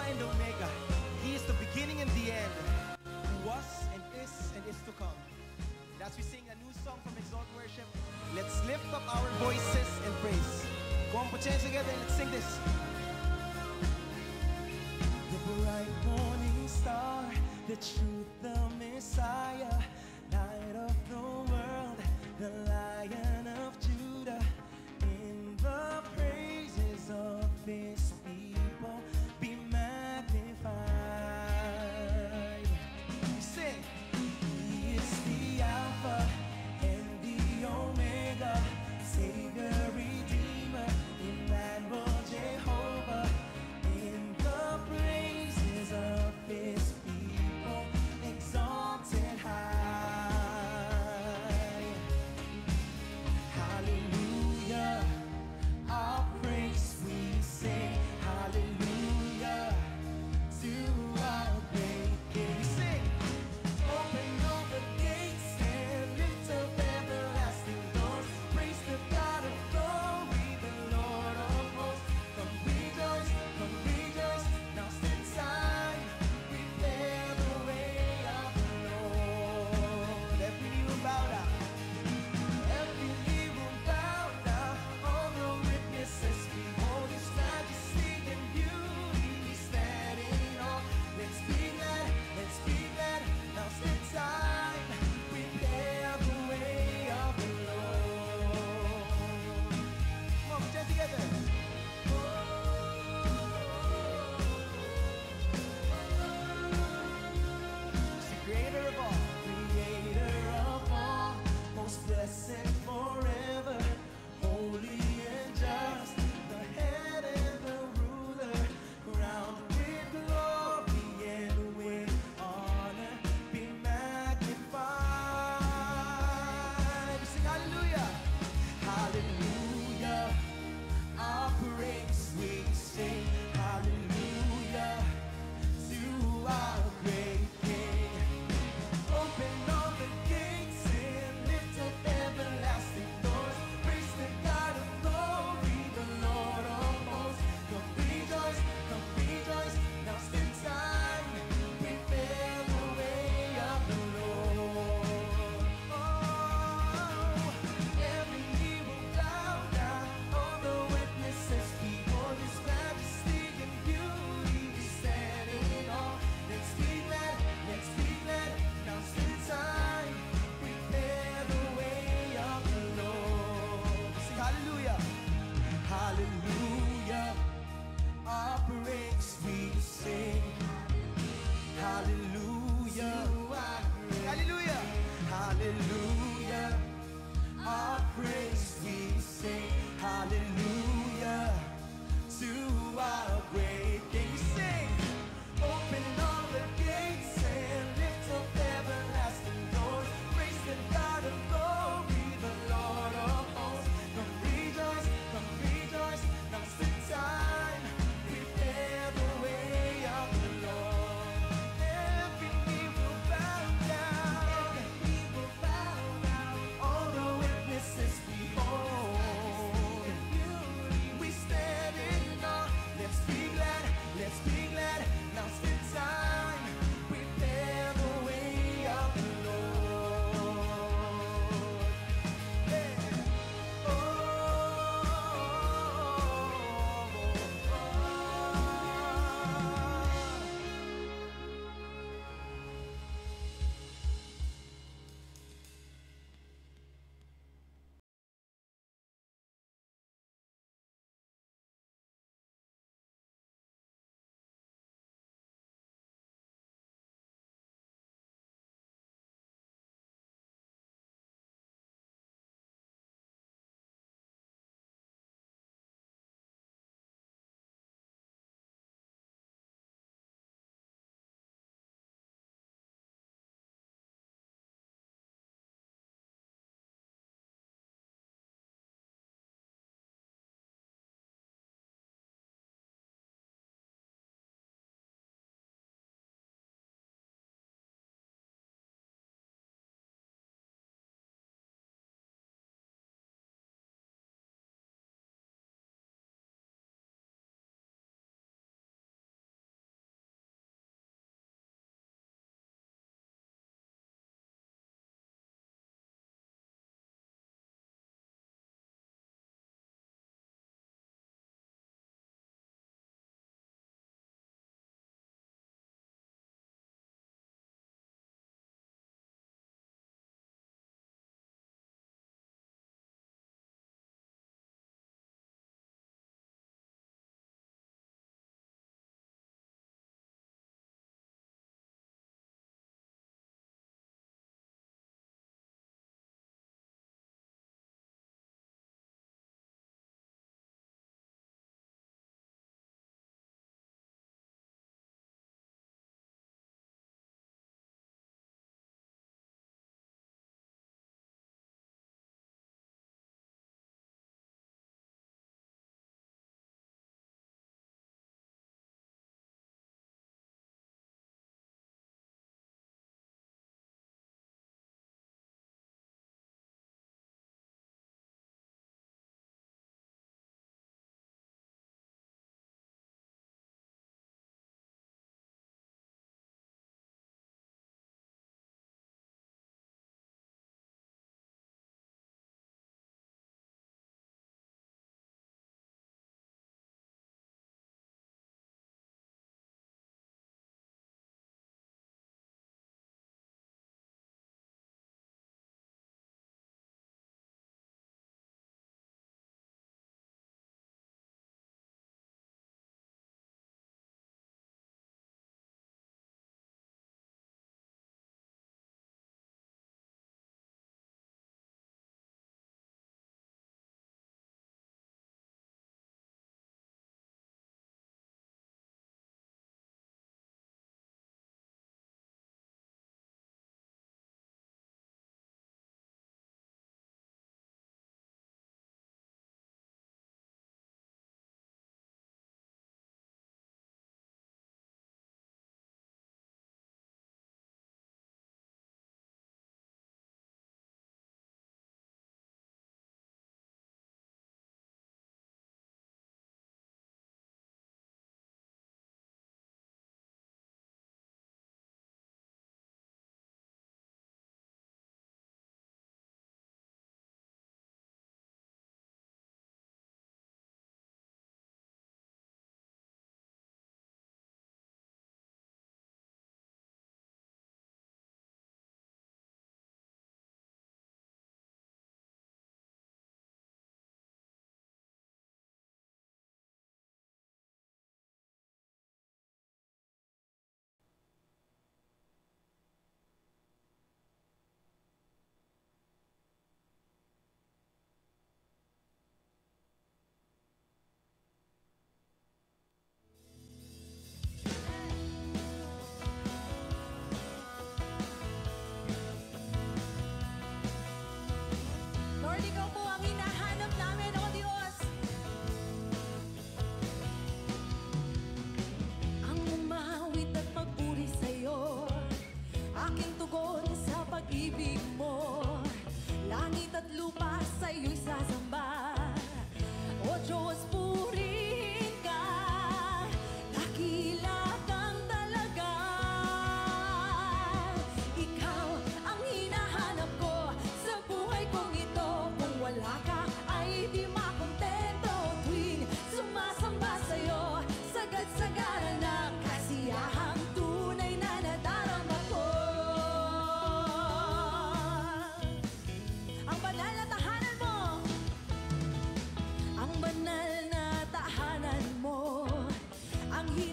and Omega. He is the beginning and the end, who was and is to come. And as we sing a new song from Exalt Worship, let's lift up our voices and praise. Come on, put your hands together and let's sing this. The bright morning star, the truth, the Messiah, light of the world, the Lion of Judah, in the praises of His people be magnified. Sing. He is the Alpha and the Omega, Savior, Redeemer, Emmanuel, Jehovah, in the praises of His people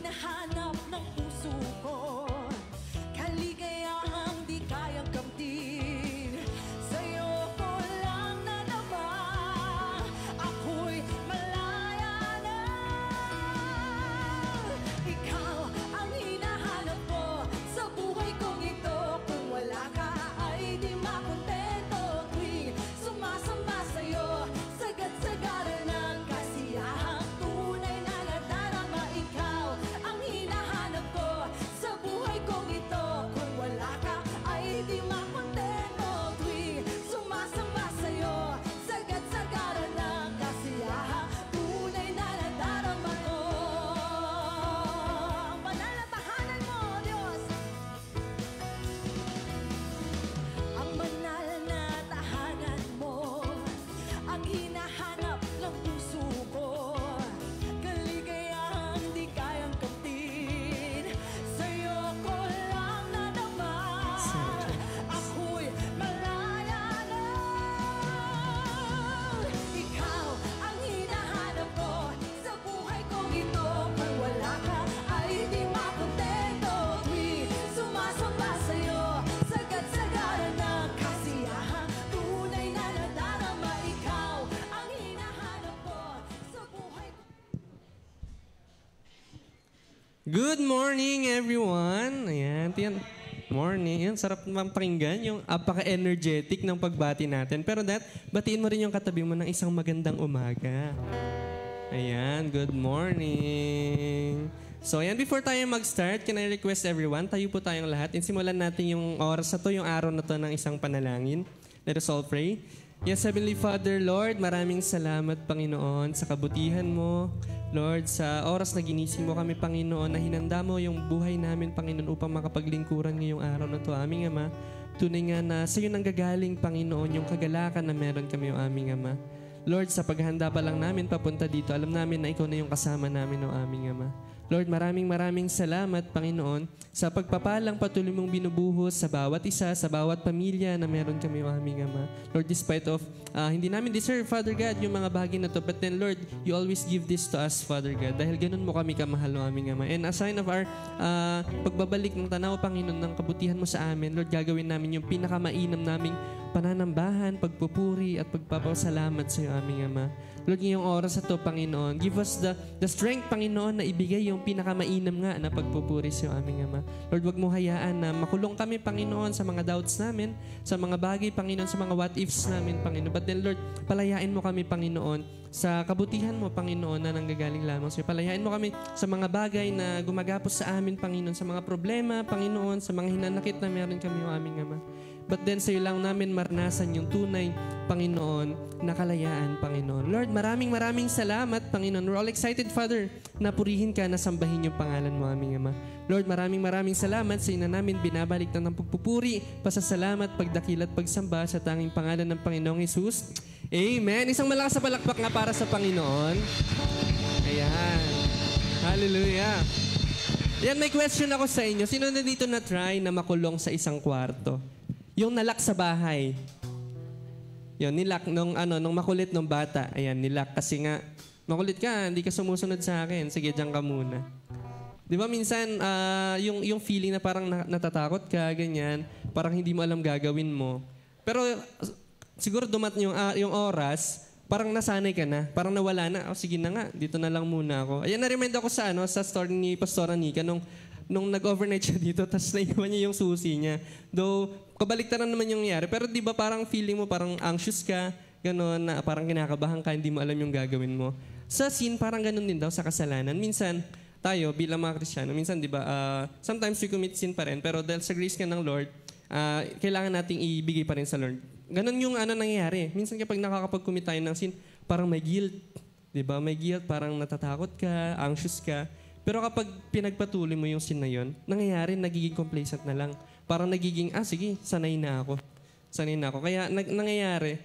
hinahanap ng puso ko, kaligayahang di kayang kamtin. Sa'yo ko lang nadama, ako'y malaya na. Ikaw ang hinahanap ko sa buhay kong ito. Kung wala ka ay di makontento. Tuwing sumasamba sa'yo, sagad-sagara ng kasiyahang tunay na nadarama. Ikaw ang hinahanap ko sa buhay kong ito. Kung wala ka ay di makontento. Tuwing sumasamba sa'yo, sagad-sagara ng kasiyahang tunay na nadarama ko. Ang banal na tahanan mo, Diyos. Ang banal na tahanan mo, ang hinahanap ng puso ko, kaligayahang di kayang kamtin. Sa'yo ko lang nadama, ako'y malaya na. Ikaw ang hinahanap ko sa buhay kong ito. Kung wala ka ay di makontento. Tuwing sumasamba sa'yo, sagad-sagara ng kasiyahang tunay na nadarama. Ikaw ang hinahanap ko sa buhay ko. Good morning, everyone! Ayan, morning. Yan, sarap naman pakinggan yung apaka-energetic ng pagbati natin. Pero batiin mo rin yung katabi mo ng isang magandang umaga. Ayan, good morning! So, ayan, before tayo mag-start, can I request everyone, tayo po tayong lahat. Simulan natin yung oras na to, yung araw na to ng isang panalangin. Let us all pray. Yes, Heavenly Father, Lord, maraming salamat, Panginoon, sa kabutihan mo. Lord, sa oras na ginising mo kami, Panginoon, na hinanda mo yung buhay namin, Panginoon, upang makapaglingkuran ngayong araw na to, aming Ama. Tunay nga na sa iyo nanggagaling, Panginoon, yung kagalakan na meron kami, o aming Ama. Lord, sa paghahanda pa lang namin papunta dito, alam namin na ikaw na yung kasama namin, o aming Ama. Lord, maraming salamat, Panginoon, sa pagpapalang patuloy mong binubuhos sa bawat isa, sa bawat pamilya na meron kami, o aming Ama. Lord, despite of hindi namin deserve, Father God, yung mga bagay na to, but then, Lord, you always give this to us, Father God, dahil ganun mo kami kamahal, o aming Ama. And a sign of our pagbabalik ng tanaw, Panginoon, ng kabutihan mo sa amin, Lord, gagawin namin yung pinakamainam naming pananambahan, pagpupuri, at pagpapasalamat sa iyo, aming Ama. Lord, ngayong oras na to, Panginoon, give us the strength, Panginoon, na ibigay yung pinakamainam nga na pagpupuri sa iyo, aming Ama. Lord, wag mo hayaan na makulong kami, Panginoon, sa mga doubts namin, sa mga bagay, Panginoon, sa mga what-ifs namin, Panginoon. But then, Lord, palayain mo kami, Panginoon, sa kabutihan mo, Panginoon, na nanggagaling lamang sa iyo. Palayain mo kami sa mga bagay na gumagapos sa amin, Panginoon, sa mga problema, Panginoon, sa mga hinanakit na meron kami, o aming Ama. But then, sa iyo lang namin maranasan yung tunay, Panginoon, na kalayaan, Panginoon. Lord, maraming salamat, Panginoon. We're all excited, Father, na purihin ka, na sambahin yung pangalan mo, aming Ama. Lord, maraming salamat sa ina namin binabalik na ng pagpupuri, pasasalamat, pagdakil at pagsamba sa tanging pangalan ng Panginoong Jesus. Amen. Isang malakas na palakpak nga para sa Panginoon. Ayan. Hallelujah. Yan, may question ako sa inyo. Sino na dito na try na makulong sa isang kwarto? Yung nalak sa bahay. Yun, nilak nung makulit nung bata. Ayan, nilak kasi nga, makulit ka, hindi ka sumusunod sa akin. Sige, diyan ka muna. Di ba minsan, yung feeling na parang natatakot ka, ganyan, parang hindi mo alam gagawin mo. Pero siguro yung oras, parang nasanay ka na, parang nawala na. Oh, sige na nga, dito na lang muna ako. Ayan, na-remind ako sa story ni Pastora Nika nung nag-overnight siya dito, tapos naiwan niya yung susi niya. Though, kabaliktaran naman yung nangyari. Pero di ba parang feeling mo, parang anxious ka, gano'n, na parang kinakabahan ka, hindi mo alam yung gagawin mo. Sa sin, parang gano'n din daw sa kasalanan. Minsan, tayo bilang mga Kristiyano, minsan di ba, sometimes we commit sin pa rin, pero dahil sa grace ka ng Lord, kailangan nating ibigay pa rin sa Lord. Ganon yung nangyayari. Minsan kapag nakakapag-commit tayo ng sin, parang may guilt. Di ba? May guilt, parang natatakot ka, anxious ka. Pero kapag pinagpatuloy mo yung sin na yun, nangyayari, nagiging complacent na lang. Parang nagiging, sige, sanay na ako. Sanay na ako. Kaya nangyayari,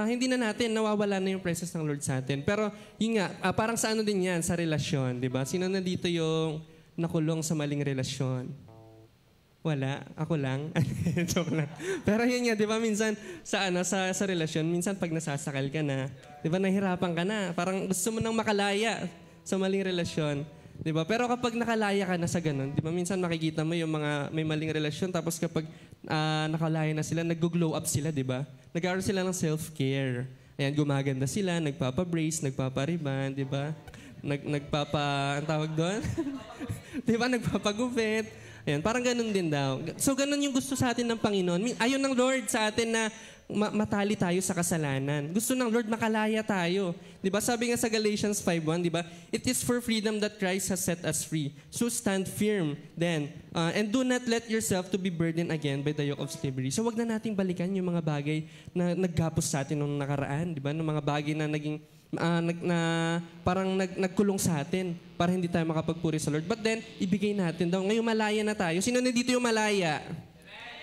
hindi na natin, nawawala na yung presence ng Lord sa atin. Pero yun nga, parang sa din yan, sa relasyon, di ba? Sino na dito yung nakulong sa maling relasyon? Wala, ako lang. Joke lang. Pero yun nga, di ba, minsan sa relasyon, minsan pag nasasakal ka na, di ba, nahihirapan ka na. Parang gusto mo nang makalaya sa maling relasyon. 'Di ba? Pero kapag nakalaya ka na sa ganun, 'di ba? Minsan makikita mo yung mga may maling relasyon tapos kapag nakalaya na sila, nag-glow up sila, 'di ba? Nag-aaral sila ng self-care. Ayan, gumaganda sila, nagpapa-brace, nagpapa-ribbon, 'di ba? Ang tawag doon? 'Di ba? Nagpapagupit. Ayan, parang ganun din daw. So ganun yung gusto sa atin ng Panginoon. Ayaw ng Lord sa atin na matali tayo sa kasalanan. Gusto ng Lord makalaya tayo. 'Di ba? Sabi nga sa Galatians 5:1, 'di ba? It is for freedom that Christ has set us free. So stand firm then, and do not let yourself to be burdened again by the yoke of slavery. So wag na nating balikan yung mga bagay na naggapos sa atin nung nakaraan, 'di ba? Ng mga bagay na naging nagkulong sa atin para hindi tayo makapagpuri sa Lord. But then, ibigay natin daw. Ngayon malaya na tayo. Sino na dito yung malaya?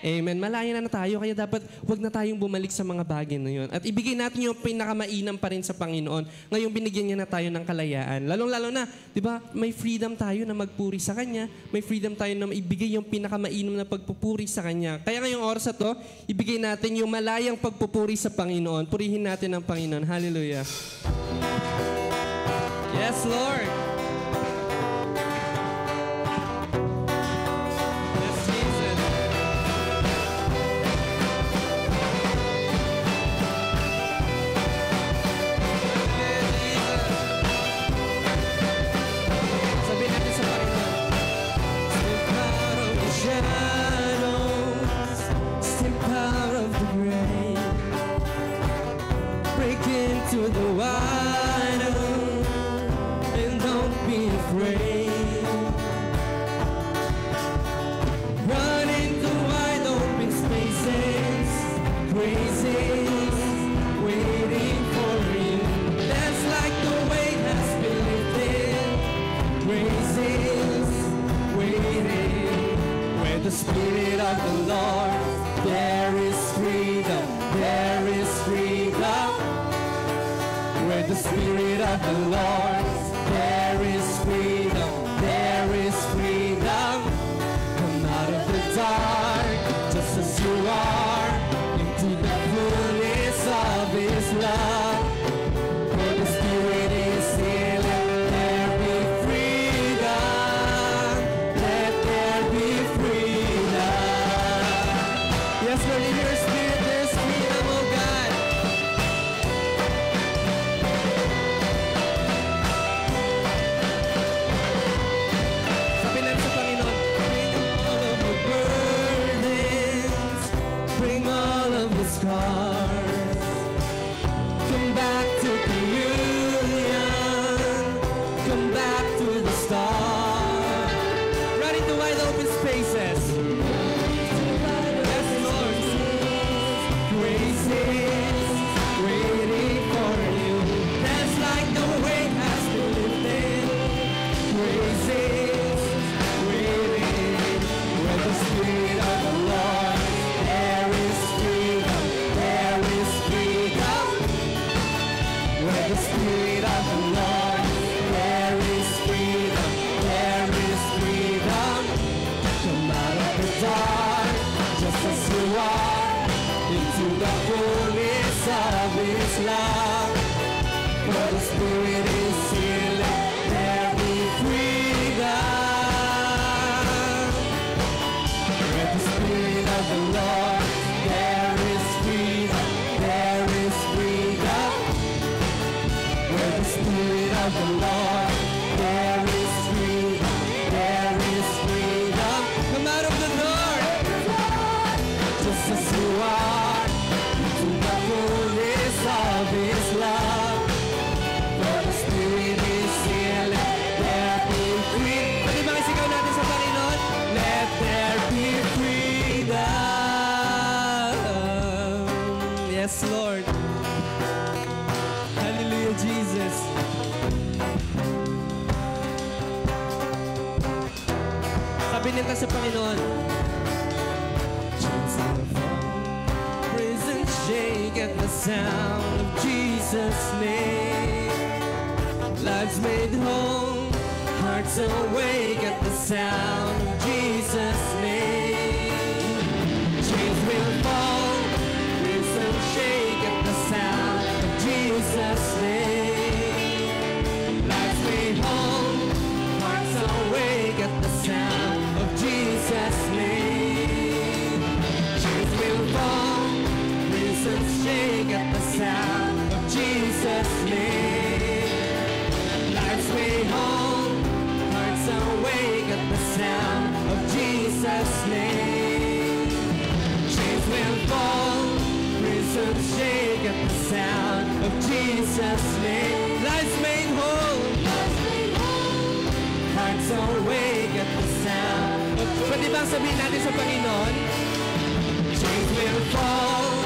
Amen. Malaya na tayo, kaya dapat wag na tayong bumalik sa mga bagay na yun. At ibigay natin yung pinakamainam pa rin sa Panginoon. Ngayon binigyan niya na tayo ng kalayaan. Lalong-lalo na, di ba, may freedom tayo na magpuri sa Kanya. May freedom tayo na maibigay yung pinakamainam na pagpupuri sa Kanya. Kaya ngayong oras na to, ibigay natin yung malayang pagpupuri sa Panginoon. Purihin natin ang Panginoon. Hallelujah. Yes, Lord. To the wide open, and don't be afraid. Run into wide open spaces, graces waiting for you. Dance like the weight has been lifted, graces waiting. Where the Spirit of the Lord, there is freedom, there is freedom. Where the Spirit of the Lord, there is freedom, there is freedom. Come out of the dark, just as you are, into the fullness of His love. Where the Spirit is here, let there be freedom, let there be freedom. Yes, Lord, in your Spirit there's freedom, oh God. Scars. Come back to communion. Come back to the start. Run into wide open spaces. Yes, Lord. Graces waiting for you. Dance like the weight has been lifted. Graces waiting. Where the Spirit of the Lord, there is freedom. Where the Spirit of the Lord, there is freedom, there is freedom. Come out of the dark, just as you are, into the fullness of His love. For the Spirit is here, let there be freedom. Where the Spirit of the Lord, there is freedom, there is freedom. Where the Spirit of the Lord, there is freedom, there is freedom. Come out of the dark, just as you are, into the fullness of His love. For the Spirit is here, let there be freedom. Pwede ba isigaw natin sa Panginoon? Let there be freedom. Yes, Lord. Hallelujah, Jesus. Sabi nito sa Panginoon, chains will fall, prisons shake at the sound of Jesus' name. Lives made whole, hearts awake at the sound of Jesus' name. Chains will fall, prisons shake at the sound of Jesus' name. Lives made whole, hearts Prisons shake at the sound of Jesus' name. Lives made whole. Hearts awake at the sound of... Pwede bang sabihin natin sa Panginoon? Chains will fall.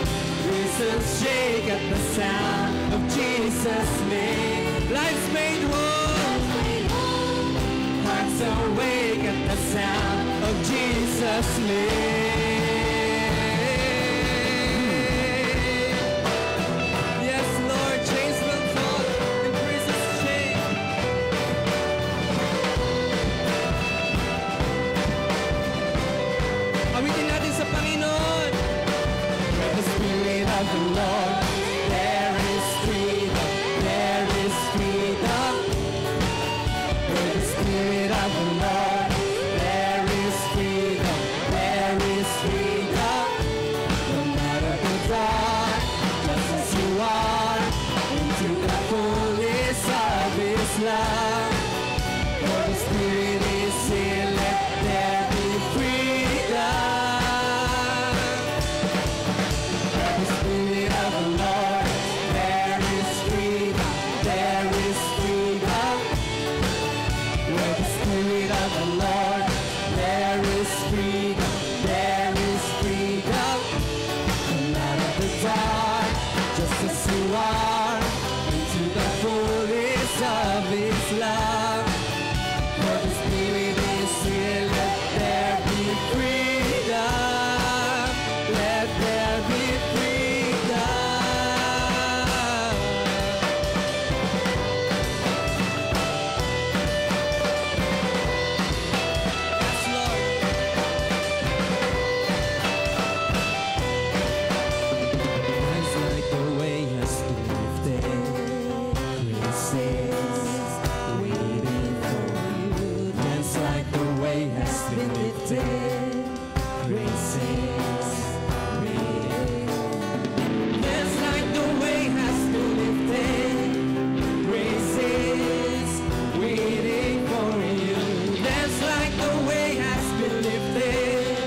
Prisons shake at the sound of Jesus' name. Lives made whole. Hearts awake at the sound of Jesus' name. Yes, Lord, chains will fall and prisons shake. Awitin natin sa Panginoon. With the Spirit of the Lord, there is freedom, there is freedom. With the Spirit of the Lord, there is freedom, there is freedom. Come out of the dark, just as you are, into the fullness of His love. For the Spirit is here, let there be freedom. The Spirit of the Lord, there is freedom, there is freedom. Where the Spirit of the Lord, there is freedom, there is freedom. Come out of the dark, just as you are, into the fullness of His love. For the Spirit is here, let there be freedom, let there be freedom. Yes, Lord. It's like the way has been lifted, praises waiting for you. Dance like the way has been lifted, praises waiting. Dance like the way has been lifted, praises waiting for you. Dance like the way has been lifted,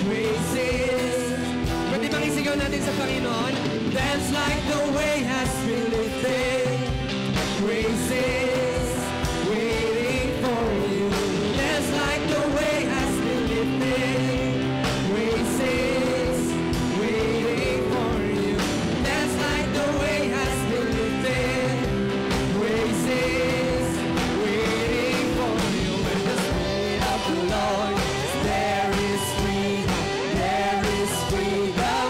praises. Pwede bang isigaw natin sa Panginoon? Dance like the way has been lifted, praises waiting for you. Dance like the way has been lifted, praises waiting for you. Dance like the way has been lifted, praises waiting for you. When the Spirit of the Lord, there is freedom, there is freedom.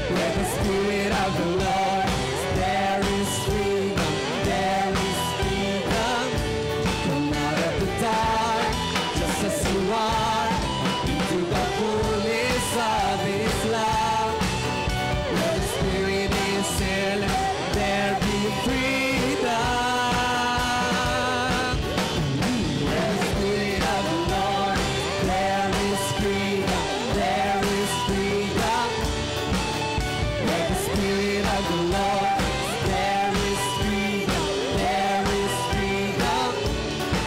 Where the Spirit of the Lord, there is freedom, there is freedom. Come out of the dark, just as you are, into the fullness of His love. Where the Spirit is here, let there be freedom. Where the Spirit of the Lord, there is freedom, there is freedom. Where the Spirit of the Lord, there is freedom, there is freedom.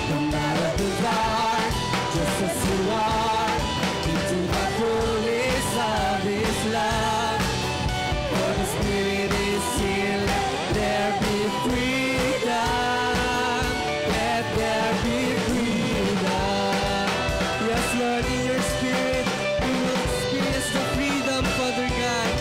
Come out of the dark, just as you are, into the fullness of His love. For the Spirit is here, let there be freedom, let there be freedom. Yes, Lord, in your Spirit, we will experience the freedom, Father God.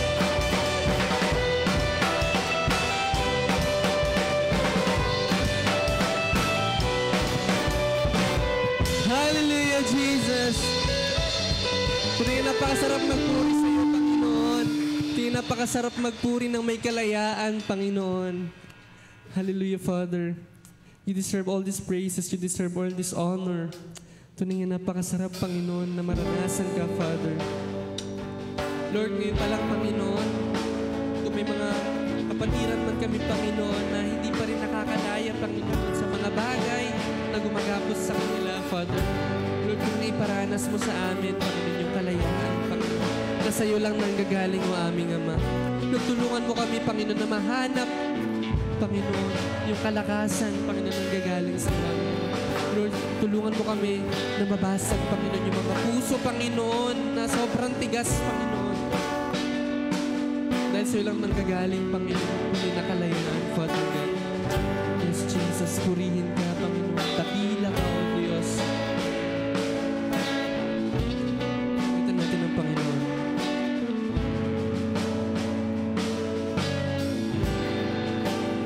Hallelujah, Jesus. Tingin napakasarap magpuri sa iyo, Panginoon. Tingin napakasarap magpuri ng may kalayaan, Panginoon. Hallelujah, Father. You deserve all these praises. You deserve all this honor. Tingin napakasarap, Panginoon, na maranasan ka, Father. Lord, ngayon pa lang, Panginoon, kung may mga kapatiran man kami, Panginoon, na hindi pa rin nakakadaya, Panginoon, sa mga bagay na gumagapos sa kanila, Father. Lord, kung naiparanas mo sa amin, Panginoon, yung kalayaan, Panginoon, na sa'yo lang nanggagaling o aming Ama. Lord, tulungan mo kami, Panginoon, na mahanap, Panginoon, yung kalakasan, Panginoon, nanggagaling sa langit. Lord, tulungan mo kami na mabasag, Panginoon, yung mga puso, Panginoon, na sobrang tigas, Panginoon. Dahil sa'yo lang nanggagaling, Panginoon, muli nakalayaan, Father God. Yes, Jesus, purihin ka, Panginoon. Dakila ka, O Diyos. Ito natin ang Panginoon.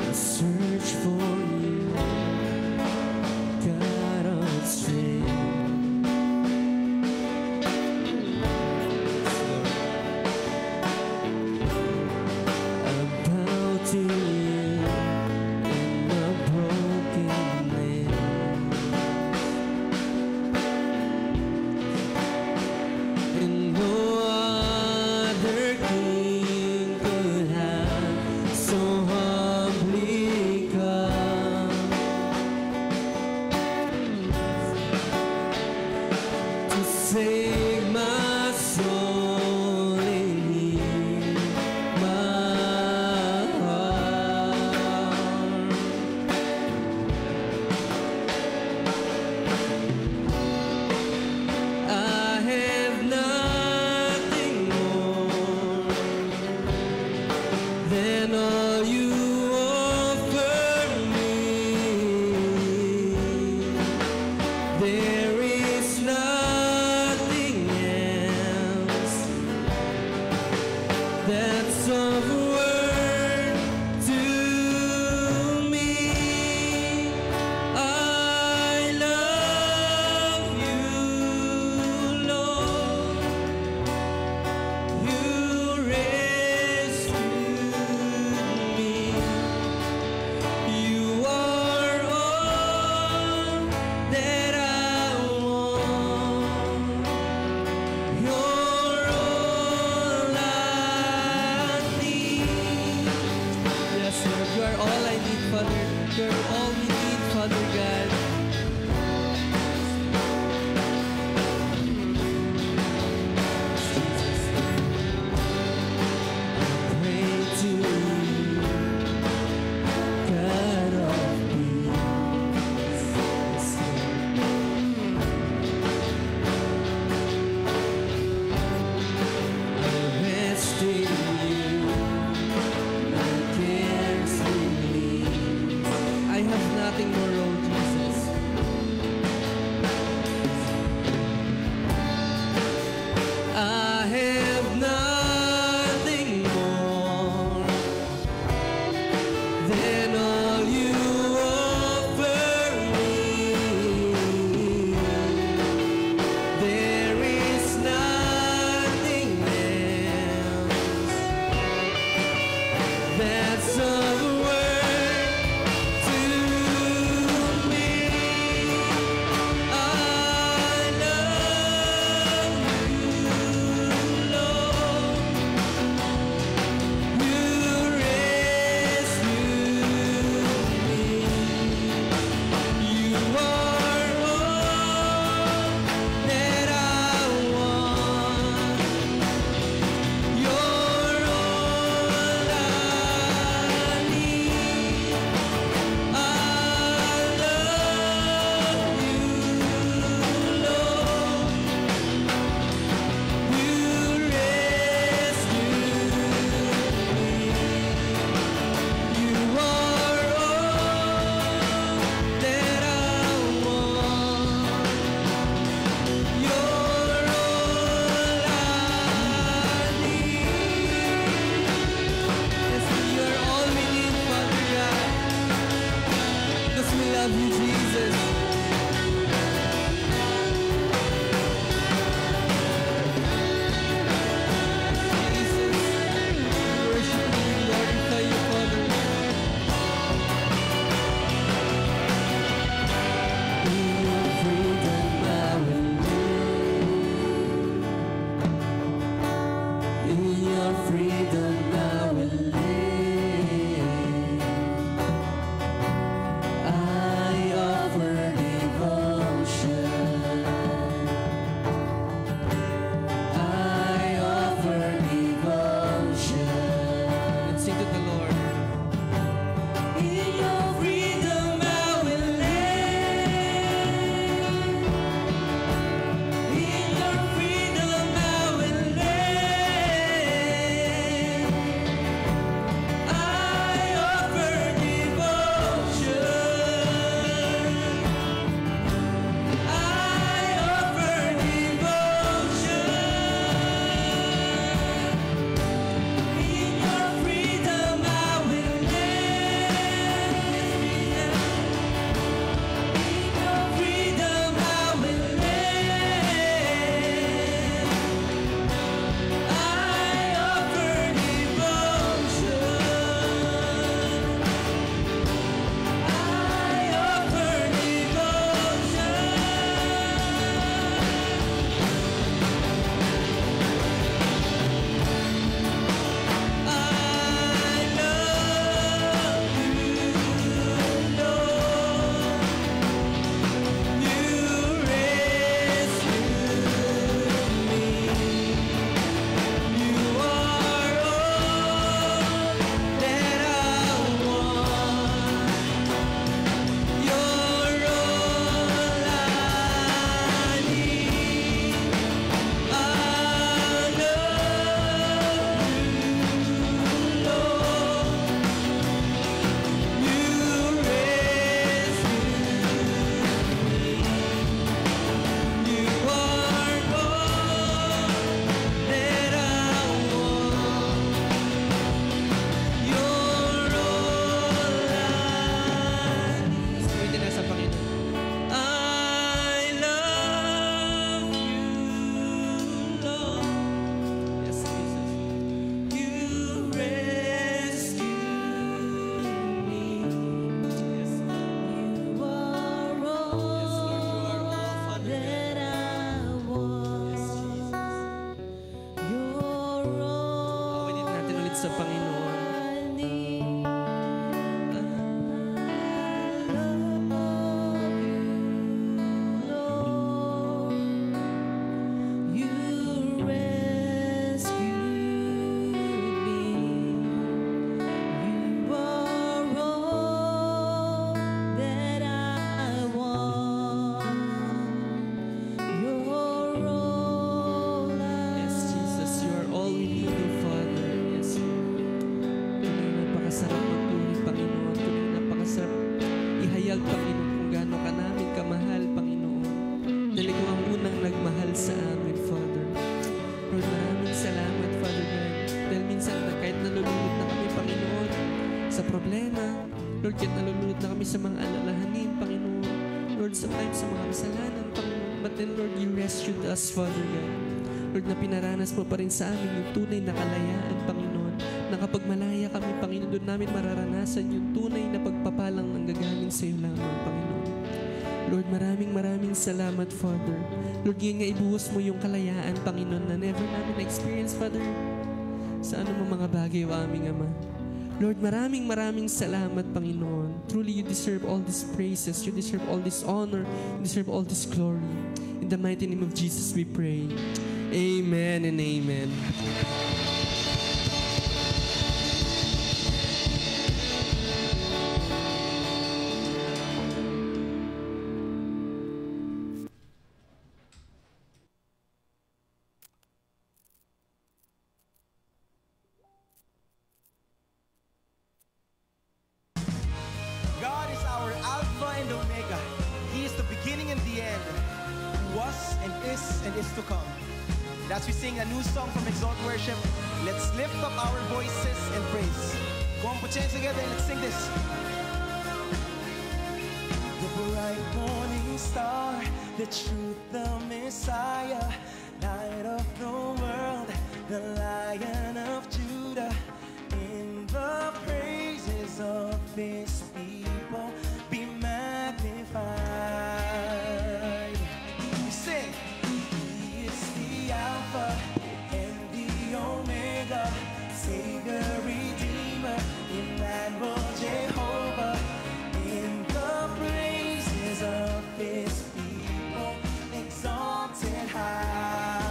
I search for you, God of strength. I bow to you in my brokenness. And no other king could have so humbly come to save my soul and heal my heart. I have nothing more than all you offer me. There is nothing sa Panginoon. Lord, kahit nalulunod na kami sa mga alalahanin, Panginoon. Lord, sometimes sa mga kasalanan, Panginoon. But then, Lord, you rescued us, Father God. Lord, na pinaranas mo pa rin sa amin yung tunay na kalayaan, Panginoon. Na kapag malaya kami, Panginoon, doon namin mararanasan yung tunay na pagpapalang nanggagaling sa iyo lamang, Panginoon. Lord, maraming salamat, Father. Lord, ngayon nga ibuhos mo yung kalayaan, Panginoon, na never namin na-experience, Father, sa anumang mga bagay o aming Ama. Lord, maraming salamat, Panginoon. Truly, you deserve all these praises. You deserve all this honor. You deserve all this glory. In the mighty name of Jesus, we pray. Amen and amen. God is our Alpha and Omega. He is the beginning and the end, who was and is to come. And as we sing a new song from Exalt Worship, let's lift up our voices and praise. Go on, put your hands together and let's sing this. The bright morning star, the truth, the Messiah, light of the world, the Lion of Judah, in the praises of His people be magnified. We sing, He is the Alpha and the Omega, Savior, Redeemer, Emmanuel, Jehovah, in the praises of His people exalted high.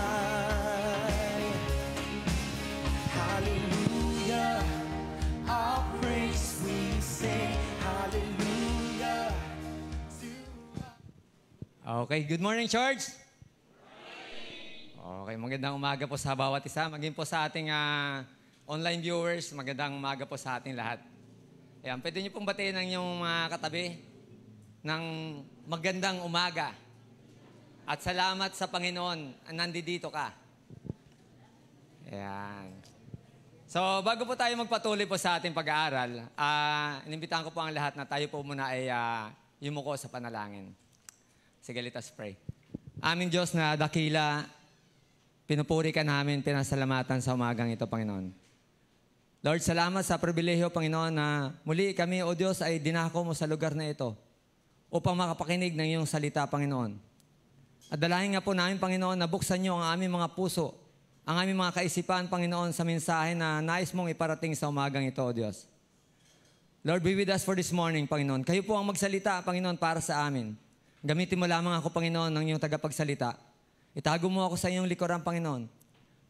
Hallelujah, our praise we sing. Hallelujah. Okay, good morning, church. Okay, magandang umaga po sa bawat isa. Maging po sa ating online viewers, magandang umaga po sa ating lahat. Ayan, pwede niyo pong batiin ang inyong mga katabi ng magandang umaga. At salamat sa Panginoon, nandito ka. Ayan. So, bago po tayo magpatuloy po sa ating pag-aaral, inimbitahan ko po ang lahat na tayo po muna ay yumuko sa panalangin. Sige, let us pray. Aming Diyos na dakila, pinupuri ka namin, pinasalamatan sa umagang ito, Panginoon. Lord, salamat sa pribilehyo, Panginoon, na muli kami, O Diyos, ay dinako mo sa lugar na ito upang makapakinig ng iyong salita, Panginoon. At dalahin nga po namin, Panginoon, na buksan niyo ang aming mga puso, ang aming mga kaisipan, Panginoon, sa mensahe na nais mong iparating sa umagang ito, O Diyos. Lord, be with us for this morning, Panginoon. Kayo po ang magsalita, Panginoon, para sa amin. Gamitin mo lamang ako, Panginoon, ng iyong tagapagsalita. Itago mo ako sa iyong likuran, Panginoon.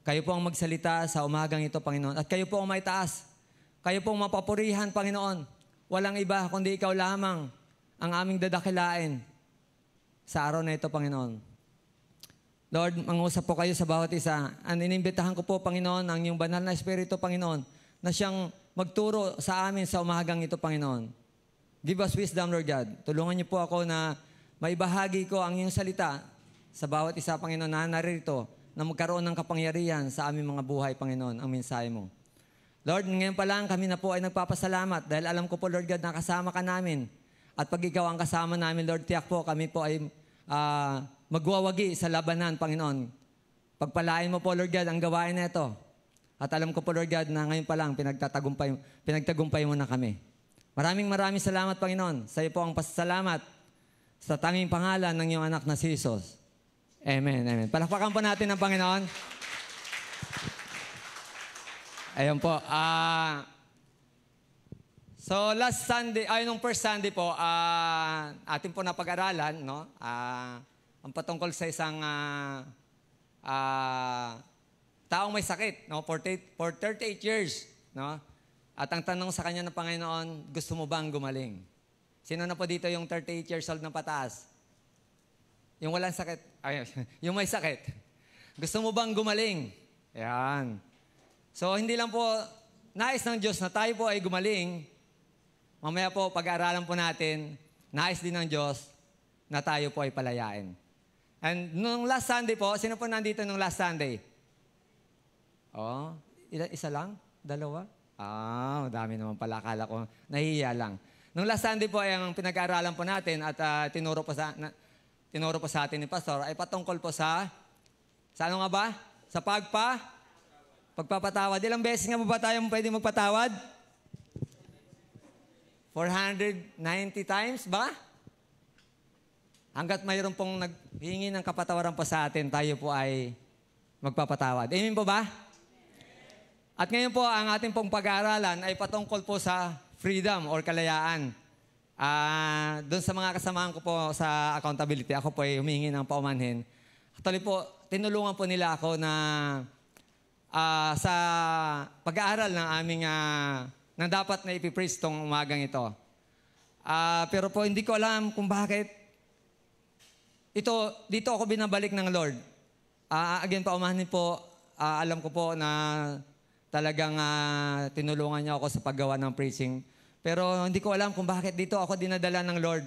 Kayo po ang magsalita sa umagang ito, Panginoon. At kayo po ang maitaas. Kayo po ang mapapurihan, Panginoon. Walang iba, kundi ikaw lamang ang aming dadakilain sa araw na ito, Panginoon. Lord, mangusap po kayo sa bawat isa. Inimbitahan ko po, Panginoon, ang iyong banal na Espiritu, Panginoon, na siyang magturo sa amin sa umagang ito, Panginoon. Give us wisdom, Lord God. Tulungan niyo po ako na maibahagi ko ang iyong salita sa bawat isa, Panginoon, na narito, na magkaroon ng kapangyarihan sa aming mga buhay, Panginoon, ang mensahe mo. Lord, ngayon pa lang kami na po ay nagpapasalamat dahil alam ko po, Lord God, na kasama ka namin. At pag ikaw ang kasama namin, Lord, tiyak po, kami po ay magwawagi sa labanan, Panginoon. Pagpalain mo po, Lord God, ang gawain na ito. At alam ko po, Lord God, na ngayon pa lang pinagtagumpay mo na kami. Maraming salamat, Panginoon. Sa iyo po ang pasasalamat sa tanging pangalan ng iyong anak na si Jesus. Amen, amen. Palakpakan po natin ang Panginoon. Ayun po. So last Sunday, nung first Sunday po, atin po napag-aralan, no? Ang patungkol sa isang taong may sakit, no? For 38 years, no? At ang tanong sa kanya ng Panginoon, gusto mo bang gumaling? Sino na po dito yung 38 years old na pataas? Yung walang sakit. Yung may sakit. Gusto mo bang gumaling? Yan. So, hindi lang po nais ng Diyos na tayo po ay gumaling. Mamaya po, pag-aaralan po natin, nais din ng Diyos na tayo po ay palayain. And nung last Sunday po, sino po nandito nung last Sunday? Isa lang? Dalawa? Madami naman pala. Akala ko, nahihiya lang. Nung last Sunday po ay ang pinag-aaralan po natin at tinuro po sa atin ni Pastor ay patungkol po sa ano nga ba? Sa pagpapatawad. Ilang beses nga ba tayo pwede magpatawad? 490 times ba? Hanggat mayroon pong naghingi ng kapatawaran po sa atin, tayo po ay magpapatawad. Amen po ba? At ngayon po, ang ating pong pag-aaralan ay patungkol po sa freedom or kalayaan. Doon sa mga kasamahan ko po sa accountability, ako po ay humingi ng paumanhin. Actually po, tinulungan po nila ako na sa pag-aaral ng aming na dapat na ipipreach tong umagang ito. Pero po, hindi ko alam kung bakit dito ako binabalik ng Lord. Again, paumanhin po, alam ko po na talagang tinulungan niya ako sa paggawa ng preaching. Pero hindi ko alam kung bakit dito ako dinadala ng Lord.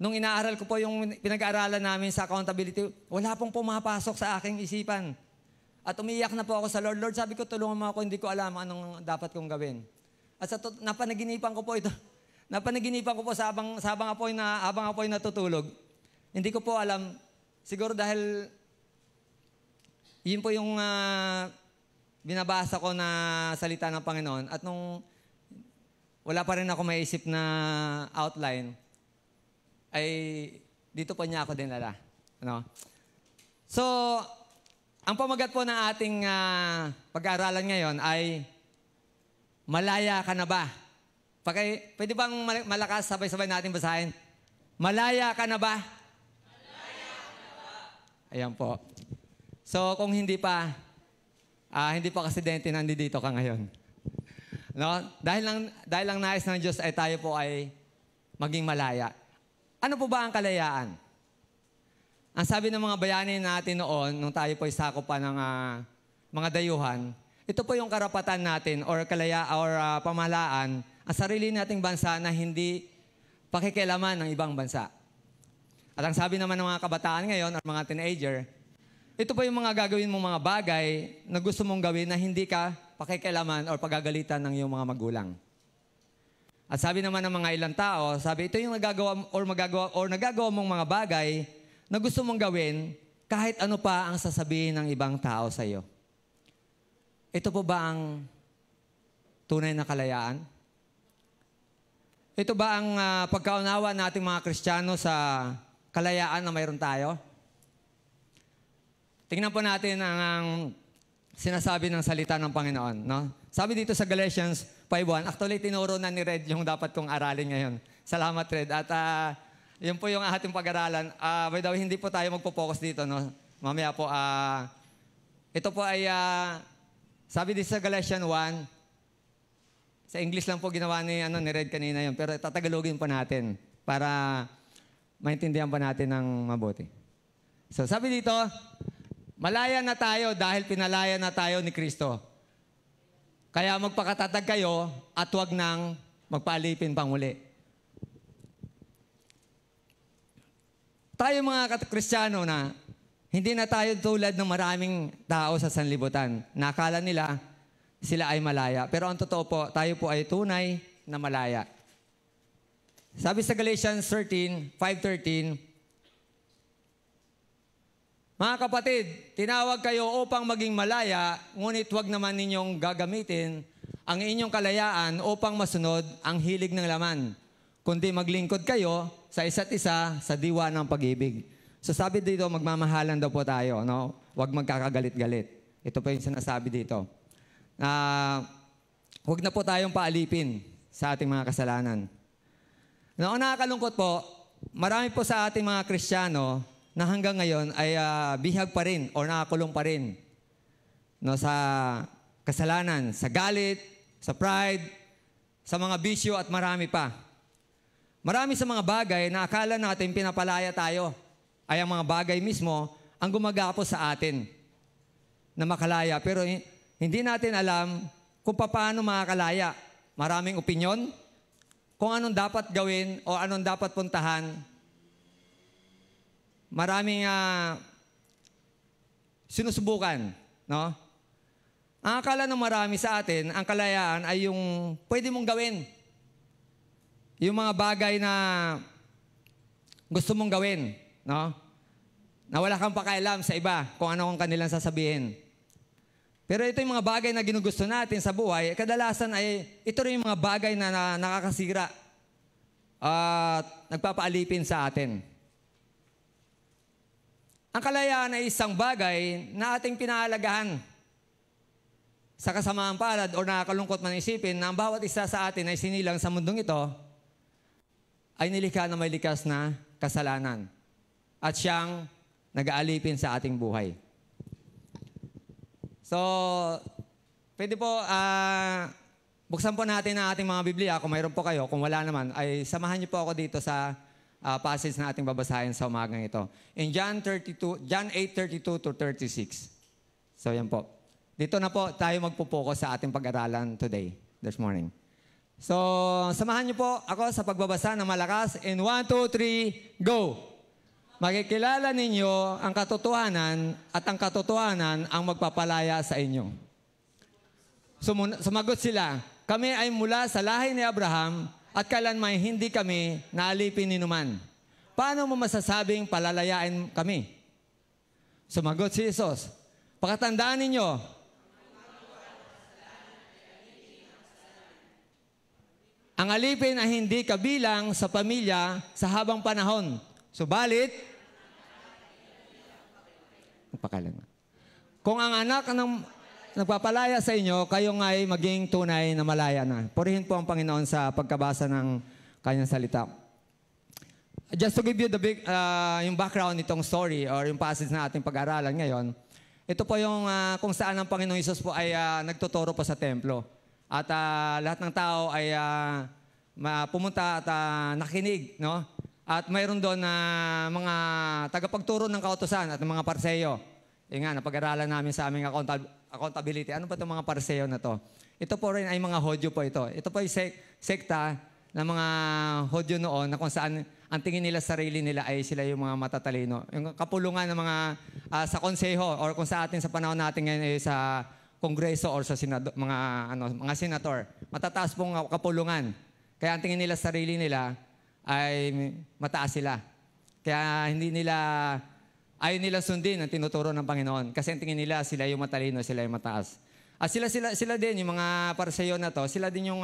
Nung inaaral ko po yung pinag-aaralan namin sa accountability, wala pong pumapasok sa aking isipan. At umiiyak na po ako sa Lord. Lord, sabi ko, tulungan mo ako, hindi ko alam anong dapat kong gawin. At napanaginipan ko po ito. Napanaginipan ko po habang apoy natutulog. Hindi ko po alam, siguro dahil yun po yung binabasa ko na salita ng Panginoon at nung wala pa rin ako maisip na outline, ay dito po niya ako dinala. Ano? So, ang pamagat po ng ating pag-aaralan ngayon ay malaya ka na ba? Pwede bang malakas sabay-sabay natin basahin? Malaya ka na ba? Malaya ka na ba? Ayan po. So, kung hindi pa kasidente, nandito ka ngayon. No? Dahil lang nais ng Diyos ay tayo po ay maging malaya. Ano po ba ang kalayaan? Ang sabi ng mga bayani natin noon, nung tayo po ay sakop pa ng mga dayuhan, ito po yung karapatan natin or pamahalaan ang sarili nating bansa na hindi pakikialaman ng ibang bansa. At ang sabi naman ng mga kabataan ngayon or mga teenager, ito po yung mga gagawin mong mga bagay na gusto mong gawin na hindi ka pakikialaman o pagagalitan ng iyong mga magulang. At sabi naman ng mga ilang tao, sabi ito yung nagagawa mong mga bagay na gusto mong gawin kahit ano pa ang sasabihin ng ibang tao sa iyo. Ito po ba ang tunay na kalayaan? Ito ba ang pagkaunawa nating mga Kristiyano sa kalayaan na mayroon tayo? Tingnan po natin ang sinasabi ng salita ng Panginoon. No? Sabi dito sa Galatians 5:1, actually tinuro na ni Red yung dapat kong aralin ngayon. Salamat, Red. At yun po yung ating pag-aralan. By the way, hindi po tayo magpo-focus dito. No? Mamaya po, ito po ay, sabi dito sa Galatians 1, sa English lang po ginawa ni Red kanina yun, pero tatagalogin po natin para maintindihan pa natin ng mabuti. So sabi dito, malaya na tayo dahil pinalaya na tayo ni Kristo. Kaya magpakatatag kayo at huwag nang magpaalipin pang muli. Tayo mga Kristiyano na hindi na tayo tulad ng maraming tao sa sanlibutan. Nakala nila sila ay malaya. Pero ang totoo po, tayo po ay tunay na malaya. Sabi sa Galatians 5:13, mga kapatid, tinawag kayo upang maging malaya, ngunit huwag naman ninyong gagamitin ang inyong kalayaan upang masunod ang hilig ng laman, kundi maglingkod kayo sa isa't isa sa diwa ng pag-ibig. So sabi dito, magmamahalan daw po tayo, no? Huwag magkakagalit-galit. Ito po yung sinasabi dito. na huwag na po tayong paalipin sa ating mga kasalanan. Ang nakakalungkot po, marami po sa ating mga Kristiyano na hanggang ngayon ay bihag pa rin o nakakulong pa rin no, sa kasalanan, sa galit, sa pride, sa mga bisyo at marami pa. Marami sa mga bagay na akala natin pinapalaya tayo ay ang mga bagay mismo ang gumagapo sa atin na makalaya. Pero hindi natin alam kung paano makakalaya. Maraming opinyon, kung anong dapat gawin o anong dapat puntahan. Maraming sinusubukan, no? Ang akala ng marami sa atin, ang kalayaan ay yung pwede mong gawin. Yung mga bagay na gusto mong gawin, no? Na wala kang pakialam sa iba kung ano ang kanilang sasabihin. Pero ito yung mga bagay na ginugusto natin sa buhay, kadalasan ay ito rin yung mga bagay na nakakasira at nagpapaalipin sa atin. Ang kalayaan ay isang bagay na ating pinahalagahan. Sa kasamaang palad o nakakalungkot man isipin na ang bawat isa sa atin ay sinilang sa mundong ito ay nilikha na may likas na kasalanan. At siyang nag-aalipin sa ating buhay. So, pwede po, buksan po natin ang ating mga Biblia. Kung mayroon po kayo, kung wala naman, ay samahan niyo po ako dito sa passage na ating babasahin sa umagang ito. In John 8:32 to 36. So, yan po. Dito na po tayo magpupokus sa ating pag-aralan today, this morning. So, samahan niyo po ako sa pagbabasa ng malakas. In 1, 2, 3, go! Makikilala ninyo ang katotohanan at ang katotohanan ang magpapalaya sa inyo. Sumagot sila, kami ay mula sa lahi ni Abraham at kailanman hindi kami naalipin ni numan. Paano mo masasabing palalayain kami? Sumagot si Jesus, pakatandaan ninyo, ang alipin ay hindi kabilang sa pamilya sa habang panahon. Subalit, kung ang anak ng nagpapalaya sa inyo, kayo nga'y maging tunay na malaya na. Purihin po ang Panginoon sa pagkabasa ng kanyang salita. Just to give you yung background nitong story or yung passage na ating pag-aralan ngayon, ito po yung kung saan ang Panginoong Hesus po ay nagtuturo po sa templo. At lahat ng tao ay pumunta at nakinig, no? At mayroon doon na mga tagapagturo ng kautusan at mga parseyo. Yung nga, napag-aralan namin sa aming accountability. Ano ba itong mga parseyo na to? Ito po rin ay mga Hodyo po ito. Ito po yung sekta ng mga Hodyo noon na kung saan ang tingin nila sarili nila ay sila yung mga matatalino. Yung kapulungan ng mga sa konseho or kung sa atin sa panahon natin ngayon ay sa kongreso or sa mga senator. Matataas pong kapulungan. Kaya ang tingin nila sarili nila ay mataas sila. Kaya ayaw nila sundin ang tinuturo ng Panginoon. Kasi ang tingin nila, sila yung matalino, sila yung mataas. At sila din, yung mga parseyo na to, sila din yung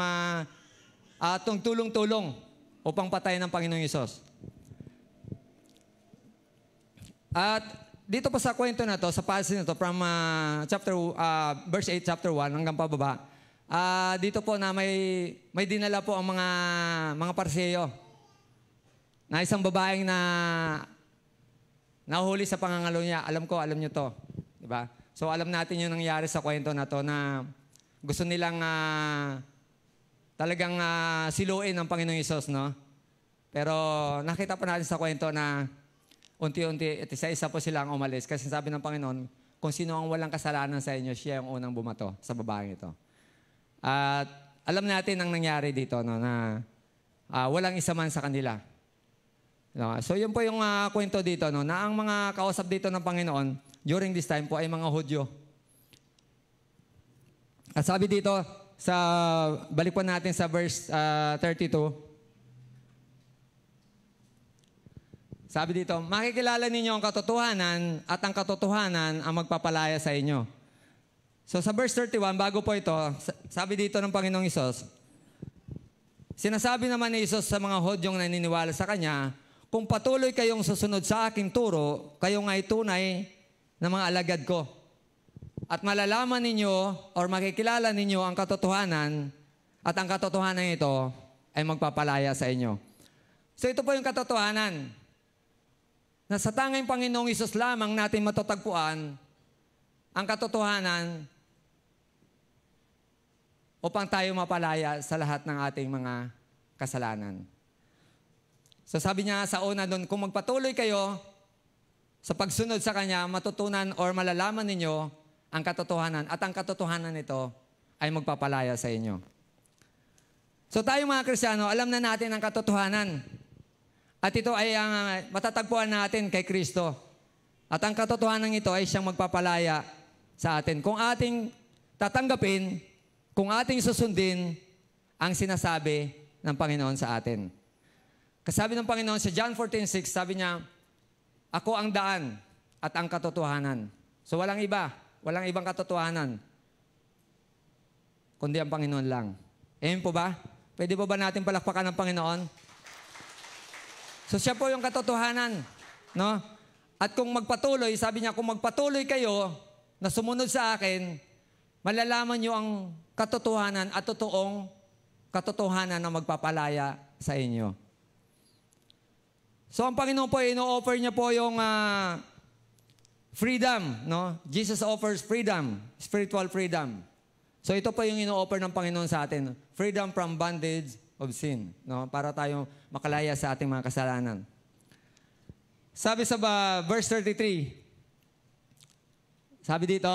tulong-tulong upang patayin ng Panginoong Hesus. At dito po sa kwento na to, sa passage na to, from verse 8, chapter 1, hanggang pababa, dito po na may dinala po ang mga parseyo na isang babaeng na nahuli sa pangangalo niya. Alam niyo to. Diba? So alam natin yung nangyari sa kwento na to na gusto nilang talagang siluin ng Panginoong Hesus, no? Pero nakita pa natin sa kwento na unti-unti at isa-isa po silang umalis. Kasi sabi ng Panginoon, kung sino ang walang kasalanan sa inyo, siya ang unang bumato sa babaeng ito. At alam natin ang nangyari dito, no, na walang isa man sa kanila. So yun po yung kwento dito, no, na ang mga kausap dito ng Panginoon during this time po ay mga Hudyo. At sabi dito, balik po natin sa verse 32. Sabi dito, makikilala ninyo ang katotohanan at ang katotohanan ang magpapalaya sa inyo. So sa verse 31, bago po ito, sabi dito ng Panginoong Hesus, sinasabi naman ni Hesus sa mga Hudyong naniniwala sa Kanya, kung patuloy kayong susunod sa aking turo, kayo nga'y tunay na mga alagad ko. at malalaman ninyo or makikilala ninyo ang katotohanan at ang katotohanan ito ay magpapalaya sa inyo. So ito po yung katotohanan na sa tanging Panginoong Hesus lamang natin matatagpuan ang katotohanan upang tayo mapalaya sa lahat ng ating mga kasalanan. So sabi niya sa una doon, kung magpatuloy kayo sa pagsunod sa Kanya, matutunan or malalaman ninyo ang katotohanan at ang katotohanan nito ay magpapalaya sa inyo. So tayo mga Kristiyano, alam na natin ang katotohanan. At ito ay ang matatagpuan natin kay Kristo. At ang katotohanan ito ay siyang magpapalaya sa atin. Kung ating tatanggapin, kung ating susundin ang sinasabi ng Panginoon sa atin. Kasabi ng Panginoon sa John 14:6, sabi niya, ako ang daan at ang katotohanan. So walang iba, walang ibang katotohanan, kundi ang Panginoon lang. Amen po ba? Pwede po ba natin palakpakan ng Panginoon? So siya po yung katotohanan, no? At kung magpatuloy, sabi niya, kung magpatuloy kayo na sumunod sa akin, malalaman niyo ang katotohanan at totoong katotohanan na magpapalaya sa inyo. So ang Panginoon po, ino-offer niya po yung freedom, no? Jesus offers freedom, spiritual freedom. So ito po yung ino-offer ng Panginoon sa atin, freedom from bondage of sin, no? Para tayo makalaya sa ating mga kasalanan. Sabi sa verse 33, sabi dito,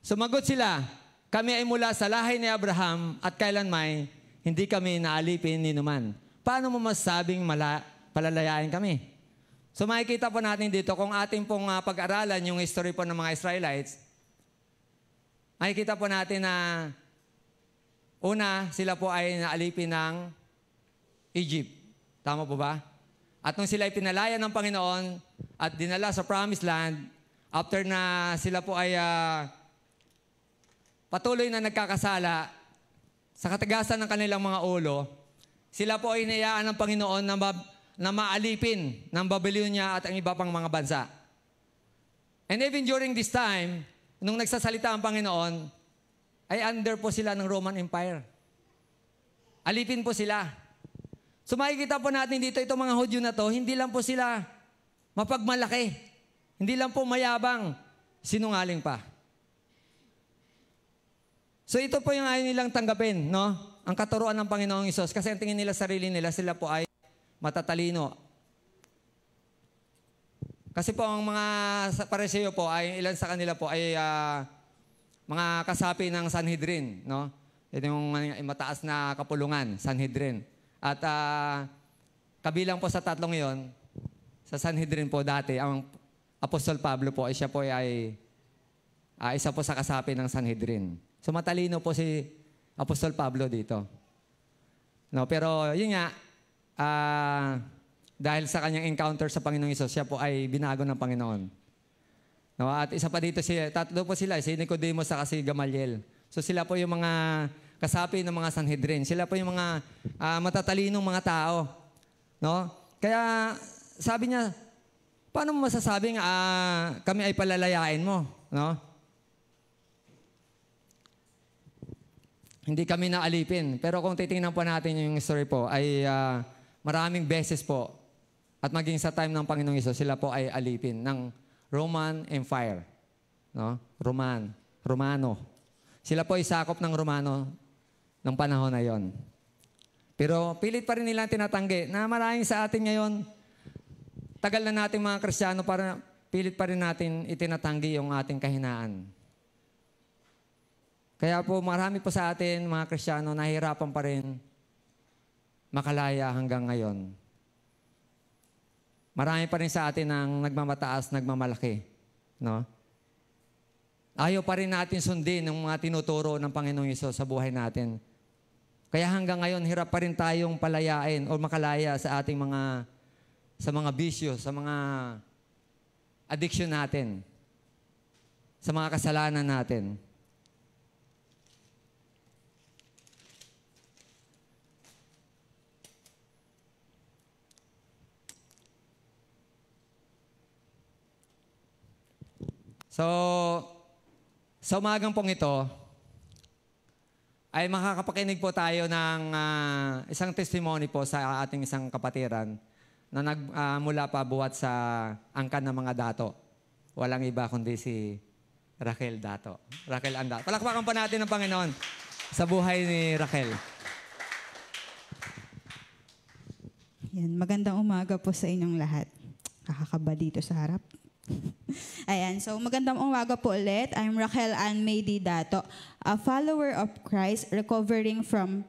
sumagot sila, kami ay mula sa lahi ni Abraham at kailanmay hindi kami naalipin ni numan. Paano mo masabing palalayain kami? So makikita po natin dito, kung ating pong pag-aralan yung history po ng mga Israelites, makikita po natin na una, sila po ay naalipin ng Egypt. Tama po ba? At nung sila ay pinalaya ng Panginoon at dinala sa Promised Land, after na sila po ay patuloy na nagkakasala sa katagasan ng kanilang mga ulo, sila po ay inayaan ng Panginoon na maalipin ng Babylonia at ang iba pang mga bansa. And even during this time, nung nagsasalita ang Panginoon, ay under po sila ng Roman Empire. Alipin po sila. So makikita po natin dito, itong mga Hudyo na to, hindi lang po sila mapagmalaki. Hindi lang po mayabang, sinungaling pa. So ito po yung ayaw nilang tanggapin, no? Ang katuruan ng Panginoong Hesus. Kasi ang tingin nila sarili nila, sila po ay matatalino. Kasi po ang mga Pariseo po, ay ilan sa kanila po ay mga kasapi ng Sanhedrin, no? Ito yung mataas na kapulungan, Sanhedrin. At kabilang po sa tatlong yon, sa Sanhedrin po dati, ang Apostol Pablo po, siya po ay isa po sa kasapi ng Sanhedrin. So matalino po si Apostol Pablo dito. No, pero yun nga, dahil sa kanyang encounter sa Panginoong Hesus, siya po ay binago ng Panginoon. No, at isa pa dito, tatlo po sila, si Nicodemo sa si Gamaliel. So sila po yung mga kasapi ng mga Sanhedrin. Sila po yung mga matatalinong mga tao. No? Kaya sabi niya, paano mo masasabing kami ay palalayain mo? No? Hindi kami naalipin. Pero kung titingnan po natin yung story po, ay maraming beses po at maging sa time ng Panginoong Hesus, sila po ay alipin ng Roman Empire. No? Romano. Sila po ay sakop ng Romano ng panahon na yon. Pero pilit pa rin nilang tinatanggi na maraming sa atin ngayon, tagal na natin mga Kristiyano, para pilit pa rin natin itinatanggi yung ating kahinaan. Kaya po marami po sa atin mga Kristiyano, nahihirapan pa rin makalaya hanggang ngayon. Marami pa rin sa atin ang nagmamataas, nagmamalaki. No? Ayaw pa rin natin sundin ang mga tinuturo ng Panginoong Hesus sa buhay natin. Kaya hanggang ngayon, hirap pa rin tayong palayain o makalaya sa ating sa mga bisyo, sa mga addiction natin, sa mga kasalanan natin. So, sa umagang pong ito, ay makakapakinig po tayo ng isang testimony po sa ating isang kapatiran na mula pa buwat sa angkan ng mga dato. Walang iba kundi si Raquel Dato. Raquel Anda. Palakpakan pa natin ng Panginoon sa buhay ni Raquel. Yan, magandang umaga po sa inyong lahat. Kakakaba dito sa harap. Ayan, so magandang umaga po ulit. I'm Raquel Ann Maydi Dato, a follower of Christ recovering from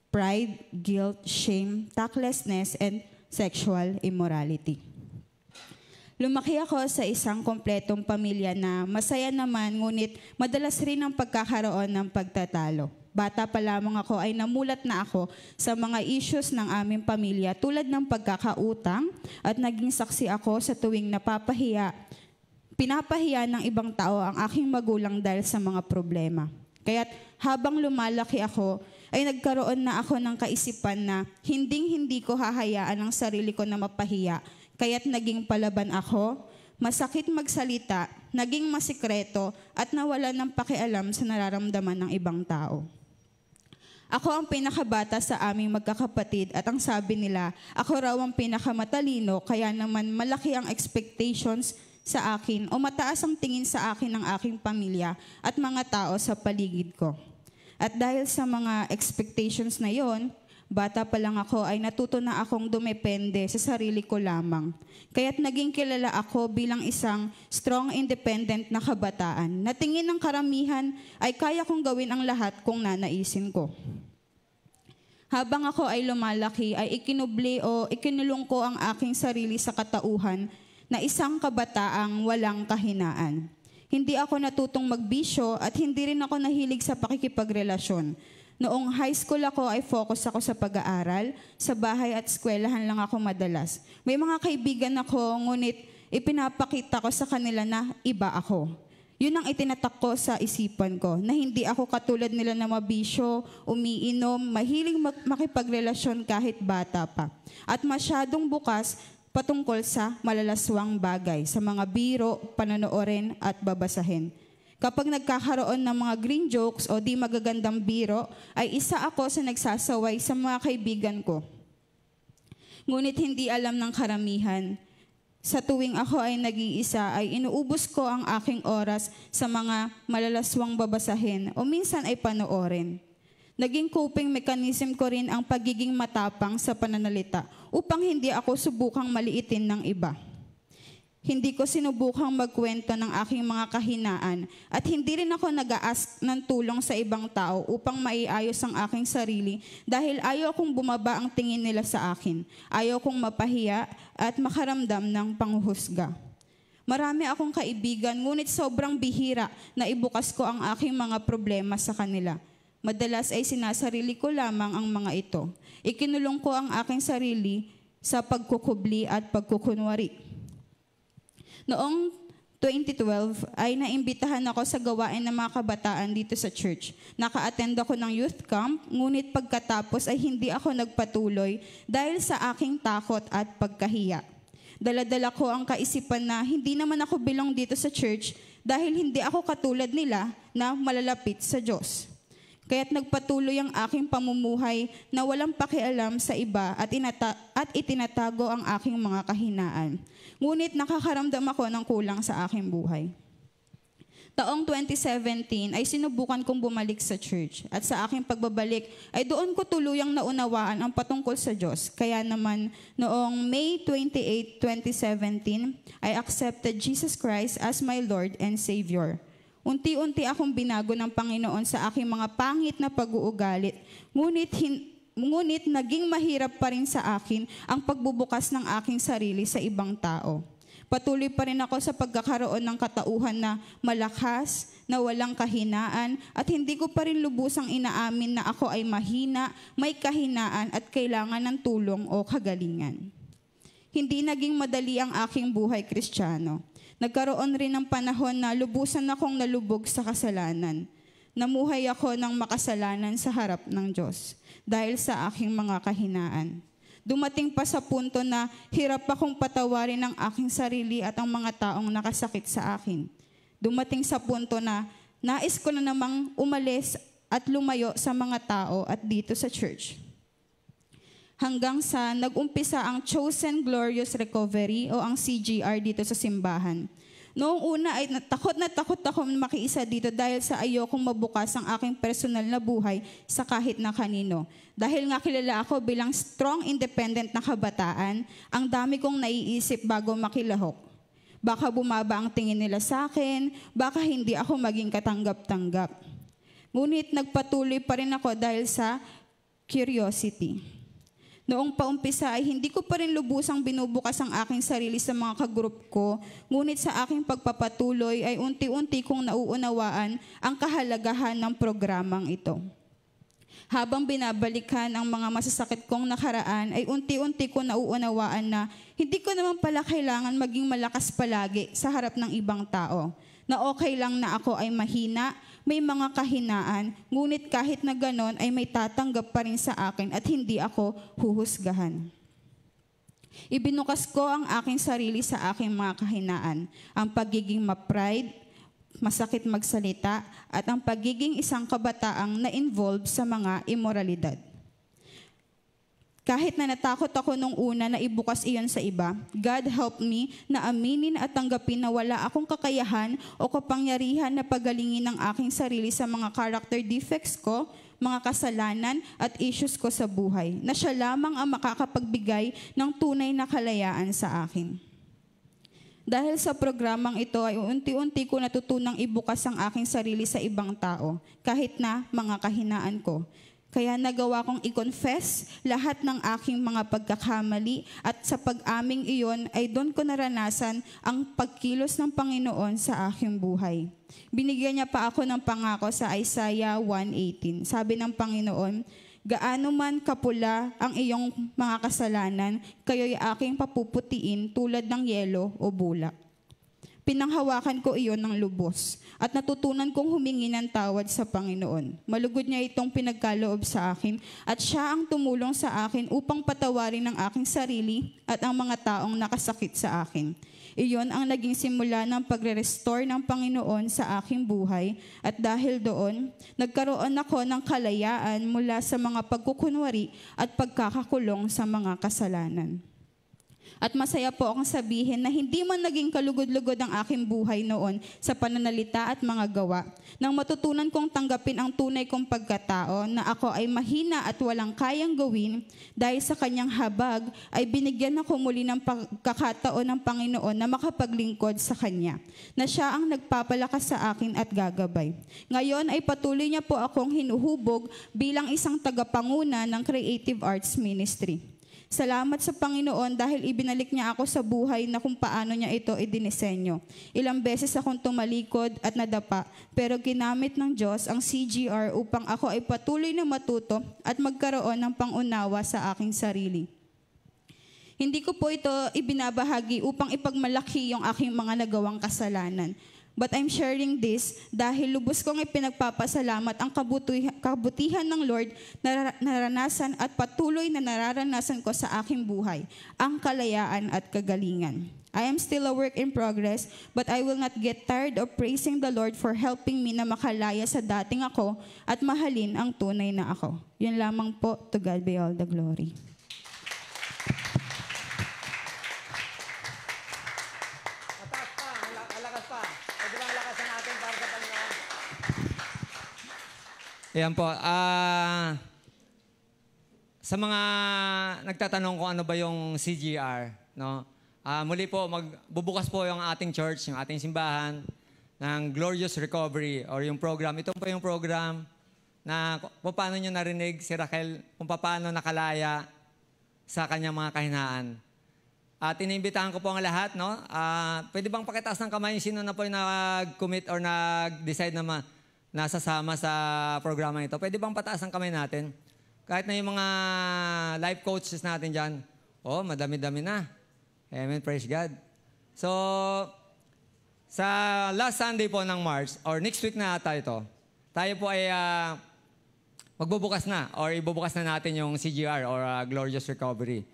pride, guilt, shame, tactlessness, and sexual immorality. Lumaki ako sa isang kompletong pamilya na masaya naman, ngunit madalas rin ang pagkakaroon ng pagtatalo. Bata pa lamang ako ay namulat na ako sa mga issues ng aming pamilya tulad ng pagkakautang at naging saksi ako sa tuwing pinapahiya ng ibang tao ang aking magulang dahil sa mga problema. Kaya't habang lumalaki ako, ay nagkaroon na ako ng kaisipan na hindi ko hahayaan ang sarili ko na mapahiya. Kaya't naging palaban ako, masakit magsalita, naging masikreto at nawala ng pakialam sa nararamdaman ng ibang tao. Ako ang pinakabata sa aming magkakapatid at ang sabi nila, ako raw ang pinakamatalino kaya naman malaki ang expectations sa akin o mataas ang tingin sa akin ng aking pamilya at mga tao sa paligid ko. At dahil sa mga expectations na yon, bata pa lang ako ay natuto na akong dumepende sa sarili ko lamang. Kaya't naging kilala ako bilang isang strong, independent na kabataan na tingin ng karamihan ay kaya kong gawin ang lahat kung nanaisin ko. Habang ako ay lumalaki ay ikinubli o ikinulong ko ang aking sarili sa katauhan na isang kabataang walang kahinaan. Hindi ako natutong magbisyo at hindi rin ako nahilig sa pakikipagrelasyon. Noong high school ako ay focus ako sa pag-aaral, sa bahay at eskwelahan lang ako madalas. May mga kaibigan ako, ngunit ipinapakita ko sa kanila na iba ako. Yun ang itinatak ko sa isipan ko, na hindi ako katulad nila na mabisyo, umiinom, mahiling makipagrelasyon kahit bata pa. At masyadong bukas patungkol sa malalaswang bagay, sa mga biro, panonoorin at babasahin. Kapag nagkakaroon ng mga green jokes o di magagandang biro, ay isa ako sa nagsasaway sa mga kaibigan ko. Ngunit hindi alam ng karamihan, sa tuwing ako ay nag-iisa ay inuubos ko ang aking oras sa mga malalaswang babasahin o minsan ay panoorin. Naging coping mechanism ko rin ang pagiging matapang sa pananalita upang hindi ako subukang maliitin ng iba. Hindi ko sinubukang magkwento ng aking mga kahinaan at hindi rin ako nag-a-ask ng tulong sa ibang tao upang maiayos ang aking sarili dahil ayaw kong bumaba ang tingin nila sa akin. Ayaw kong mapahiya at makaramdam ng panghuhusga. Marami akong kaibigan, ngunit sobrang bihira na ibukas ko ang aking mga problema sa kanila. Madalas ay sinasarili ko lamang ang mga ito. Ikinulong ko ang aking sarili sa pagkukubli at pagkukunwari. Noong 2012 ay naimbitahan ako sa gawain ng mga kabataan dito sa church. Naka-attend ako ng youth camp, ngunit pagkatapos ay hindi ako nagpatuloy dahil sa aking takot at pagkahiya. Dala-dala ko ang kaisipan na hindi naman ako belong dito sa church dahil hindi ako katulad nila na malalapit sa Diyos. Kaya't nagpatuloy ang aking pamumuhay na walang pakialam sa iba at itinatago ang aking mga kahinaan. Ngunit nakakaramdam ako ng kulang sa aking buhay. Taong 2017 ay sinubukan kong bumalik sa church at sa aking pagbabalik ay doon ko tuluyang naunawaan ang patungkol sa Diyos. Kaya naman noong May 28, 2017, I accepted Jesus Christ as my Lord and Savior. Unti-unti akong binago ng Panginoon sa aking mga pangit na pag-uugali, ngunit naging mahirap pa rin sa akin ang pagbubukas ng aking sarili sa ibang tao. Patuloy pa rin ako sa pagkakaroon ng katauhan na malakas, na walang kahinaan, at hindi ko pa rin lubusang inaamin na ako ay mahina, may kahinaan at kailangan ng tulong o kagalingan. Hindi naging madali ang aking buhay Kristiyano. Nagkaroon rin ng panahon na lubusan akong nalubog sa kasalanan. Namuhay ako ng makasalanan sa harap ng Diyos dahil sa aking mga kahinaan. Dumating pa sa punto na hirap akong patawarin ang aking sarili at ang mga taong nakasakit sa akin. Dumating sa punto na nais ko na namang umalis at lumayo sa mga tao at dito sa church. Hanggang sa nag-umpisa ang Chosen Glorious Recovery o ang CGR dito sa simbahan. Noong una ay na takot ako makiisa dito dahil sa ayokong mabukas ang aking personal na buhay sa kahit na kanino. Dahil nga kilala ako bilang strong, independent na kabataan, ang dami kong naiisip bago makilahok. Baka bumaba ang tingin nila sa akin, baka hindi ako maging katanggap-tanggap. Ngunit nagpatuloy pa rin ako dahil sa curiosity. Noong paumpisa ay hindi ko pa rin lubusang binubukas ang aking sarili sa mga kagroup ko, ngunit sa aking pagpapatuloy ay unti-unti kong nauunawaan ang kahalagahan ng programang ito. Habang binabalikan ang mga masasakit kong nakaraan ay unti-unti ko nauunawaan na hindi ko naman pala kailangan maging malakas palagi sa harap ng ibang tao. Na okay lang na ako ay mahina, may mga kahinaan, ngunit kahit na ganon ay may tatanggap pa rin sa akin at hindi ako huhusgahan. Ibinukas ko ang aking sarili sa aking mga kahinaan, ang pagiging ma-pride, masakit magsalita, at ang pagiging isang kabataang na-involve sa mga imoralidad. Kahit na natakot ako nung una na ibukas iyon sa iba, God help me na aminin at tanggapin na wala akong kakayahan o kapangyarihan na pagalingin ang aking sarili sa mga character defects ko, mga kasalanan at issues ko sa buhay, na siya lamang ang makakapagbigay ng tunay na kalayaan sa akin. Dahil sa programang ito ay unti-unti ko natutunang ibukas ang aking sarili sa ibang tao, kahit na mga kahinaan ko. Kaya nagawa kong i-confess lahat ng aking mga pagkakamali at sa pag-aming iyon ay doon ko naranasan ang pagkilos ng Panginoon sa aking buhay. Binigyan niya pa ako ng pangako sa Isaiah 1:18. Sabi ng Panginoon, gaano man kapula ang iyong mga kasalanan, kayo'y aking papuputiin tulad ng yelo o bulak. Pinanghawakan ko iyon ng lubos at natutunan kong humingi ng tawad sa Panginoon. Malugod niya itong pinagkaloob sa akin at siya ang tumulong sa akin upang patawarin ang aking sarili at ang mga taong nakasakit sa akin. Iyon ang naging simula ng pagre-restore ng Panginoon sa aking buhay at dahil doon, nagkaroon ako ng kalayaan mula sa mga pagkukunwari at pagkakakulong sa mga kasalanan. At masaya po akong sabihin na hindi man naging kalugod-lugod ang aking buhay noon sa pananalita at mga gawa, nang matutunan kong tanggapin ang tunay kong pagkatao na ako ay mahina at walang kayang gawin, dahil sa kanyang habag ay binigyan ako muli ng pagkakataon ng Panginoon na makapaglingkod sa Kanya, na Siya ang nagpapalakas sa akin at gagabay. Ngayon ay patuloy niya po akong hinuhubog bilang isang tagapanguna ng Creative Arts Ministry. Salamat sa Panginoon dahil ibinalik niya ako sa buhay na kung paano niya ito idinisenyo. Ilang beses akong tumalikod at nadapa, pero ginamit ng Diyos ang CGR upang ako ay patuloy na matuto at magkaroon ng pangunawa sa aking sarili. Hindi ko po ito ibinabahagi upang ipagmalaki yung aking mga nagawang kasalanan. But I'm sharing this dahil lubos kong ipinagpapasalamat ang kabutihan ng Lord na naranasan at patuloy na nararanasan ko sa aking buhay, ang kalayaan at kagalingan. I am still a work in progress, but I will not get tired of praising the Lord for helping me na makalaya sa dating ako at mahalin ang tunay na ako. Yun lamang po, to God be all the glory. Ayan po. Sa mga nagtatanong kung ano ba yung CGR, no? Muli po, bubukas po yung ating church, yung ating simbahan, ng Glorious Recovery or yung program. Ito po yung program na kung paano nyo narinig si Raquel, kung paano nakalaya sa kanyang mga kahinaan. At iniimbitahan ko po ang lahat, no? Pwede bang pakitaas ng kamay sino na po yung nag-commit or nag-decide na nasasama sa programa ito? Pwede bang pataas ang kamay natin? Kahit na yung mga life coaches natin dyan, madami-dami na. Amen, praise God. So, sa last Sunday po ng March, or next week na ata ito, tayo po ay magbubukas na, or ibubukas na natin yung CGR, or Glorious Recovery.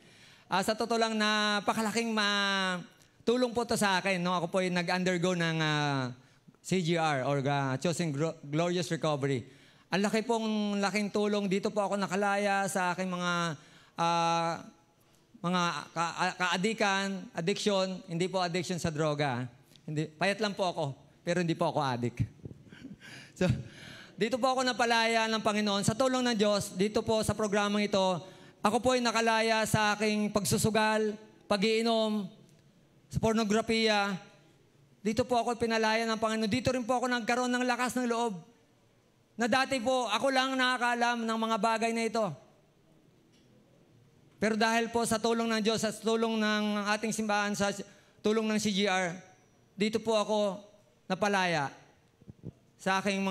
Sa totoo lang, napakalaking tulong po to sa akin. No? Ako po ay nag-undergo ng CGR or Chosen Glorious Recovery. Ang laking tulong. Dito po ako nakalaya sa aking mga kaadikan, addiction. Hindi po addiction sa droga. Hindi, payat lang po ako, pero hindi po ako addict. So, dito po ako napalaya ng Panginoon. Sa tulong ng Diyos, dito po sa programang ito, ako po ay nakalaya sa aking pagsusugal, pag-iinom, sa pornografiya. Dito po ako pinalaya ng Panginoon. Dito rin po ako nagkaroon ng lakas ng loob. Na dati po, ako lang nakakaalam ng mga bagay na ito. Pero dahil po sa tulong ng Diyos, sa tulong ng ating simbahan, sa tulong ng CGR, dito po ako napalaya sa aking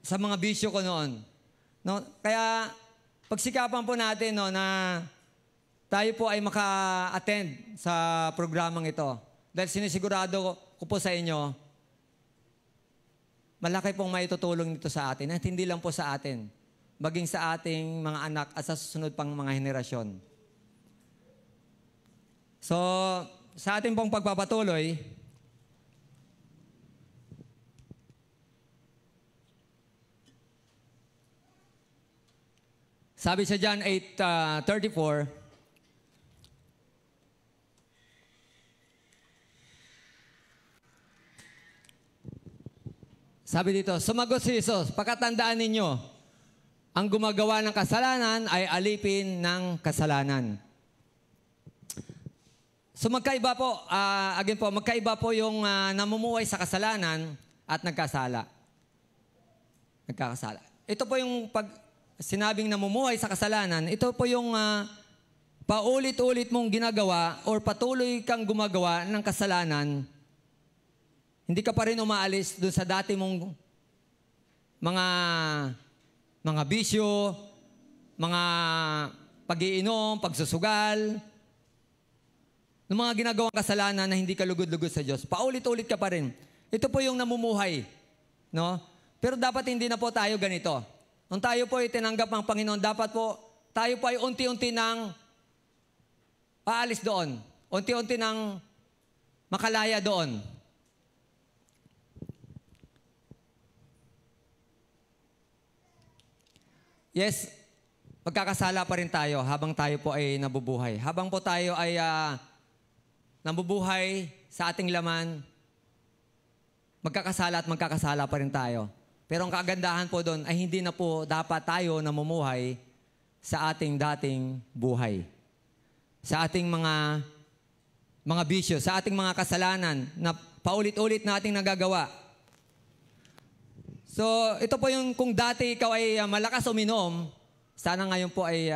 sa mga bisyo ko noon. No? Kaya pagsikapan po natin na tayo po ay maka-attend sa programang ito. Dahil sinisigurado ko po sa inyo, malaki pong maitutulong nito sa atin. At hindi lang po sa atin, maging sa ating mga anak at sa susunod pang mga henerasyon. So, sa ating pong pagpapatuloy, sabi sa John 8:34, sabi dito, sumagot si Jesus, pakatandaan ninyo, ang gumagawa ng kasalanan ay alipin ng kasalanan. So magkaiba po, magkaiba po yung namumuhay sa kasalanan at nagkasala. Nagkakasala. Ito po yung sinabing namumuhay sa kasalanan, ito po yung paulit-ulit mong ginagawa or patuloy kang gumagawa ng kasalanan, hindi ka pa rin umaalis doon sa dati mong mga bisyo, mga pag-iinom, pagsusugal, ng mga ginagawang kasalanan na hindi ka lugod-lugod sa Diyos. Paulit-ulit ka pa rin. Ito po yung namumuhay. No? Pero dapat hindi na po tayo ganito. Nung tayo po ay tinanggap ng Panginoon, dapat po tayo po ay unti-unti nang aalis doon. Unti-unti nang makalaya doon. Yes, magkakasala pa rin tayo habang tayo po ay nabubuhay. Habang po tayo ay nabubuhay sa ating laman, magkakasala at magkakasala pa rin tayo. Pero ang kagandahan po doon ay hindi na po dapat tayo namumuhay sa ating dating buhay. Sa ating mga bisyo, sa ating mga kasalanan na paulit-ulit nating nagagawa. So, ito po yung kung dati ikaw ay malakas uminom, sana ngayon po ay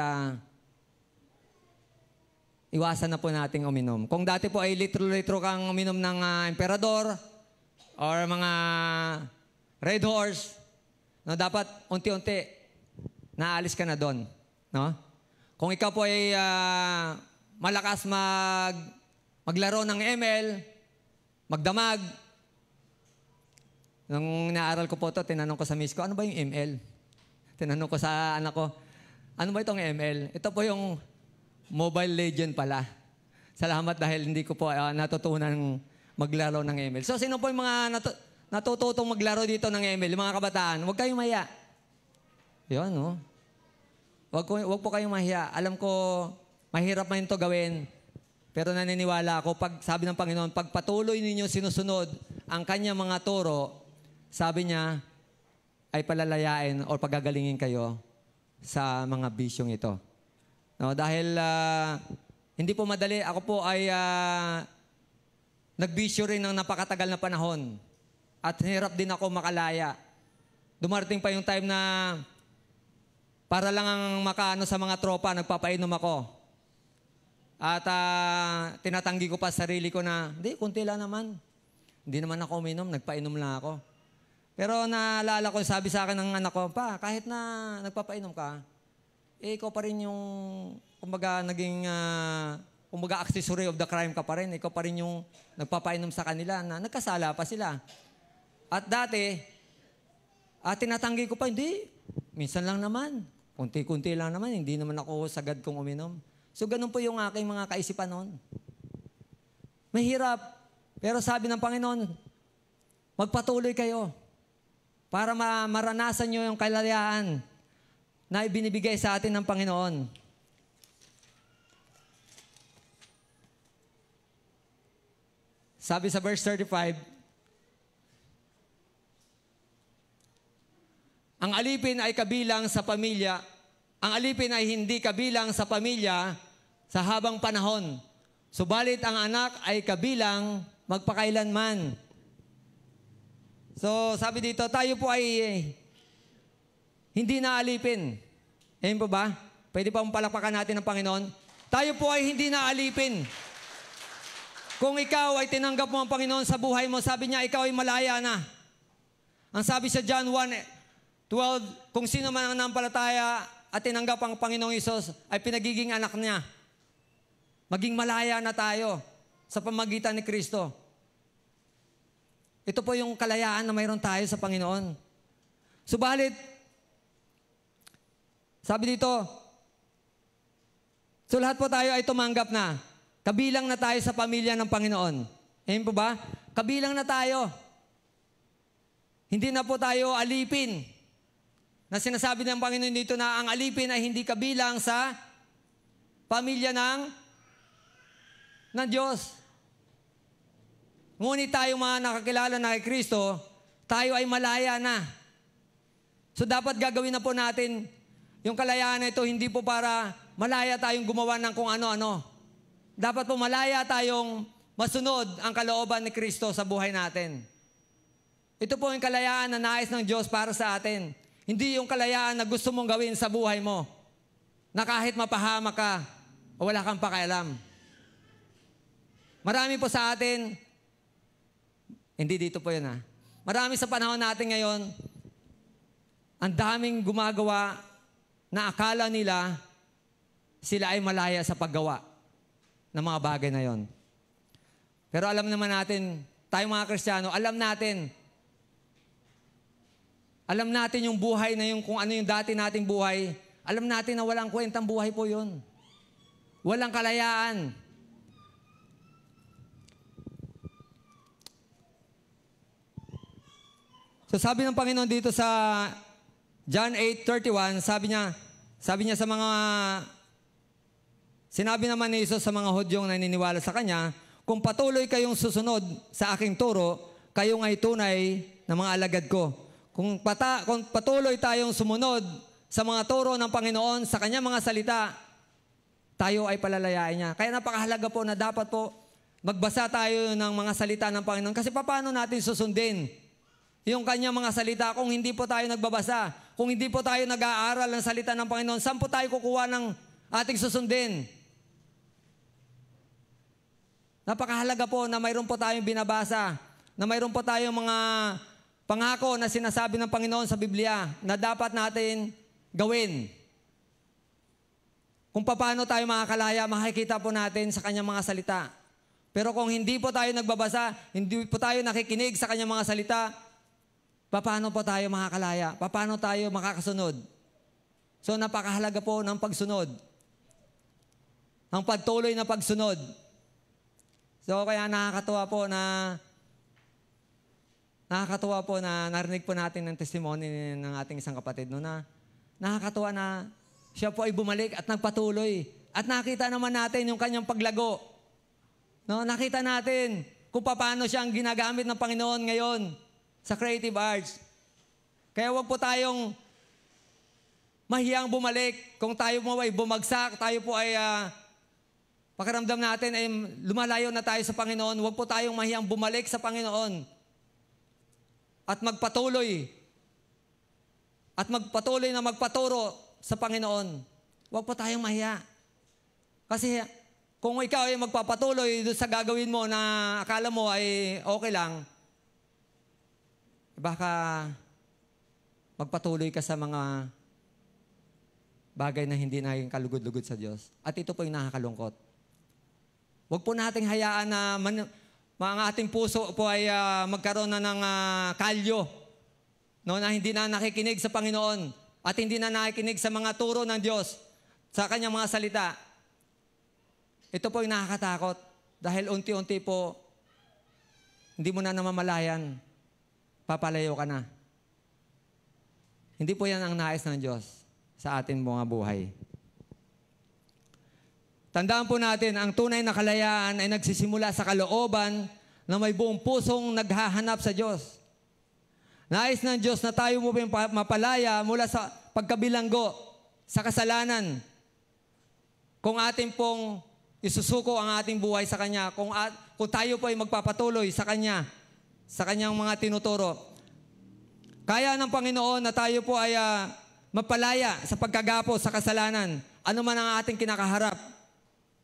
iwasan na po nating uminom. Kung dati po ay litro-litro kang uminom ng Emperador or mga Red Horse, no, dapat unti-unti naalis ka na doon. No? Kung ikaw po ay malakas maglaro ng ML, magdamag, nung naaral ko po ito, tinanong ko sa miss ko, ano ba yung ML? Tinanong ko sa anak ko, ano ba itong ML? Ito po yung Mobile Legend pala. Salamat dahil hindi ko po natutunan maglaro ng ML. So, sino po yung mga natututong maglaro dito ng ML? Yung mga kabataan, huwag kayong mahiya. Yun, no? Huwag po kayong mahiya. Alam ko, mahirap man ito gawin. Pero naniniwala ako, pag sabi ng Panginoon, pag patuloy ninyo sinusunod ang kanyang mga turo, sabi niya, ay palalayain o pagagalingin kayo sa mga bisyong ito. No, dahil hindi po madali. Ako po ay nagbisyo rin ng napakatagal na panahon. At hirap din ako makalaya. Dumarating pa yung time na para lang ang makaano sa mga tropa, nagpapainom ako. At tinatanggi ko pa sarili ko na, hindi, kunti lang naman. Hindi naman ako uminom, nagpainom lang ako. Pero naalala ko, sabi sa akin ng anak ko, pa, kahit na nagpapainom ka, ikaw pa rin yung, kumbaga, naging, kumbaga, accessory of the crime ka pa rin. Ikaw pa rin yung nagpapainom sa kanila na nagkasala pa sila. At dati, tinatanggi ko pa, hindi, minsan lang naman. Kunti-kunti lang naman, hindi naman ako sagad kong uminom. So, ganun po yung aking mga kaisipan noon. Mahirap. Pero sabi ng Panginoon, magpatuloy kayo para maranasan nyo yung kalayaan na ibinibigay sa atin ng Panginoon. Sabi sa verse 35, ang alipin ay kabilang sa pamilya. Ang alipin ay hindi kabilang sa pamilya sa habang panahon. Subalit ang anak ay kabilang magpakailanman. So, sabi dito, tayo po ay hindi na alipin. Ayun po ba? Pwede pa palakpakan natin ng Panginoon. Tayo po ay hindi na alipin. Kung ikaw ay tinanggap mo ang Panginoon sa buhay mo, sabi niya, ikaw ay malaya na. Ang sabi sa John 1:12, kung sino man ang nampalataya at tinanggap ang Panginoong Hesus, ay pinagiging anak niya. Maging malaya na tayo sa pamagitan ni Kristo. Ito po yung kalayaan na mayroon tayo sa Panginoon. Subalit, sabi dito, so lahat po tayo ay tumanggap na. Kabilang na tayo sa pamilya ng Panginoon. Ayun po ba? Kabilang na tayo. Hindi na po tayo alipin. Na sinasabi ng Panginoon dito na ang alipin ay hindi kabilang sa pamilya ng Diyos. Ngunit tayo mga nakakilala na kay Kristo, tayo ay malaya na. So dapat gagawin na po natin yung kalayaan na ito, hindi po para malaya tayong gumawa ng kung ano-ano. Dapat po malaya tayong masunod ang kalooban ni Kristo sa buhay natin. Ito po yung kalayaan na nais ng Diyos para sa atin. Hindi yung kalayaan na gusto mong gawin sa buhay mo, na kahit mapahamak ka o wala kang pakialam. Marami po sa atin, hindi dito po yun ha. Marami sa panahon natin ngayon, ang daming gumagawa na akala nila sila ay malaya sa paggawa ng mga bagay na yon. Pero alam naman natin, tayong mga Kristiyano, alam natin yung buhay na yung kung ano yung dati nating buhay, alam natin na walang kwentang buhay po yun. Walang kalayaan. So sabi ng Panginoon dito sa John 8:31, sabi niya sa mga, sinabi naman ni Jesus sa mga Hudyong naniniwala sa Kanya, kung patuloy kayong susunod sa aking turo, kayong ay tunay na mga alagad ko. Kung patuloy tayong sumunod sa mga turo ng Panginoon, sa Kanyang mga salita, tayo ay palalayain niya. Kaya napakahalaga po na dapat po magbasa tayo ng mga salita ng Panginoon. Kasi paano natin susundin yung Kanyang mga salita kung hindi po tayo nagbabasa, kung hindi po tayo nag-aaral ng salita ng Panginoon, saan po tayo kukuha ng ating susundin? Napakahalaga po na mayroon po tayong binabasa, na mayroon po tayong mga pangako na sinasabi ng Panginoon sa Biblia na dapat natin gawin. Kung paano tayo makakalaya, makikita po natin sa Kanyang mga salita. Pero kung hindi po tayo nagbabasa, hindi po tayo nakikinig sa Kanyang mga salita, paano po tayo makakalaya? Paano tayo makakasunod? So napakahalaga po ng pagsunod. Ang pagtuloy na pagsunod. So kaya nakakatuwa po na narinig po natin ng testimony ng ating isang kapatid no, na nakakatuwa na siya po ay bumalik at nagpatuloy. At nakita naman natin yung kanyang paglago. No, nakita natin kung paano siya ang ginagamit ng Panginoon ngayon sa creative arts. Kaya wag po tayong mahiyang bumalik. Kung tayo mo ay bumagsak, tayo po ay pakiramdam natin ay lumalayo na tayo sa Panginoon, wag po tayong mahiyang bumalik sa Panginoon at magpatuloy na magpaturo sa Panginoon. Wag po tayong mahiya. Kasi kung ikaw ay magpapatuloy doon sa gagawin mo na akala mo ay okay lang, baka magpatuloy ka sa mga bagay na hindi naging kalugod-lugod sa Diyos. At ito po yung nakakalungkot. Huwag po nating hayaan na mga ating puso po ay magkaroon na ng kalyo, no, na hindi na nakikinig sa Panginoon at hindi na nakikinig sa mga turo ng Diyos sa Kanyang mga salita. Ito po yung nakakatakot dahil unti-unti po hindi mo na namamalayan, papalayo ka na. Hindi po yan ang nais ng Diyos sa ating mga buhay. Tandaan po natin, ang tunay na kalayaan ay nagsisimula sa kalooban na may buong pusong naghahanap sa Diyos. Nais ng Diyos na tayo mo mapalaya mula sa pagkabilanggo, sa kasalanan. Kung atin pong isusuko ang ating buhay sa Kanya, kung tayo po ay magpapatuloy sa Kanya, sa Kanyang mga tinuturo, kaya ng Panginoon na tayo po ay mapalaya sa pagkagapo sa kasalanan. Ano man ang ating kinakaharap,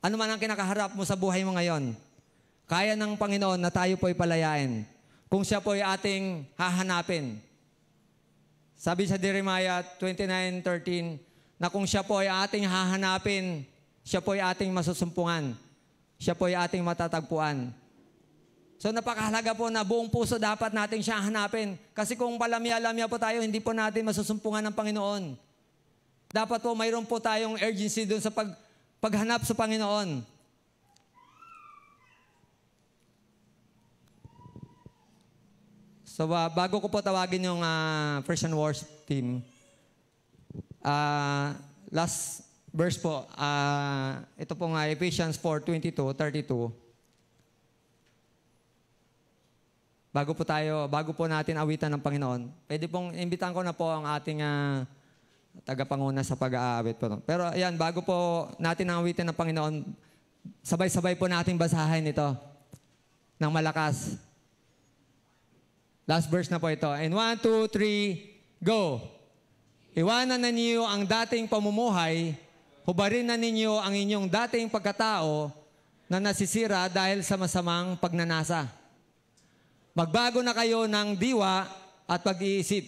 ano man ang kinakaharap mo sa buhay mo ngayon, kaya ng Panginoon na tayo po ay palayain kung siya po ay ating hahanapin. Sabi sa Jeremiah 29:13, na kung siya po ay ating hahanapin, siya po ay ating masusumpungan, siya po ay ating matatagpuan. So napakahalaga po na buong puso dapat natin siya hanapin. Kasi kung palamya-lamya po tayo, hindi po natin masusumpungan ng Panginoon. Dapat po mayroon po tayong urgency doon sa paghanap sa Panginoon. So bago ko po tawagin yung First and Worship team, last verse po, ito pong Ephesians 4:22-32. Bago po natin awitan ng Panginoon, pwede pong imbitahan ko na po ang ating tagapanguna sa pag-aawit po. Pero ayan, bago po natin awitin ng Panginoon, sabay-sabay po natin basahin ito ng malakas. Last verse na po ito. And 1, 2, 3, go! Iwanan na ninyo ang dating pamumuhay, hubarin na ninyo ang inyong dating pagkatao na nasisira dahil sa masamang pagnanasa. Magbago na kayo ng diwa at pag-iisip.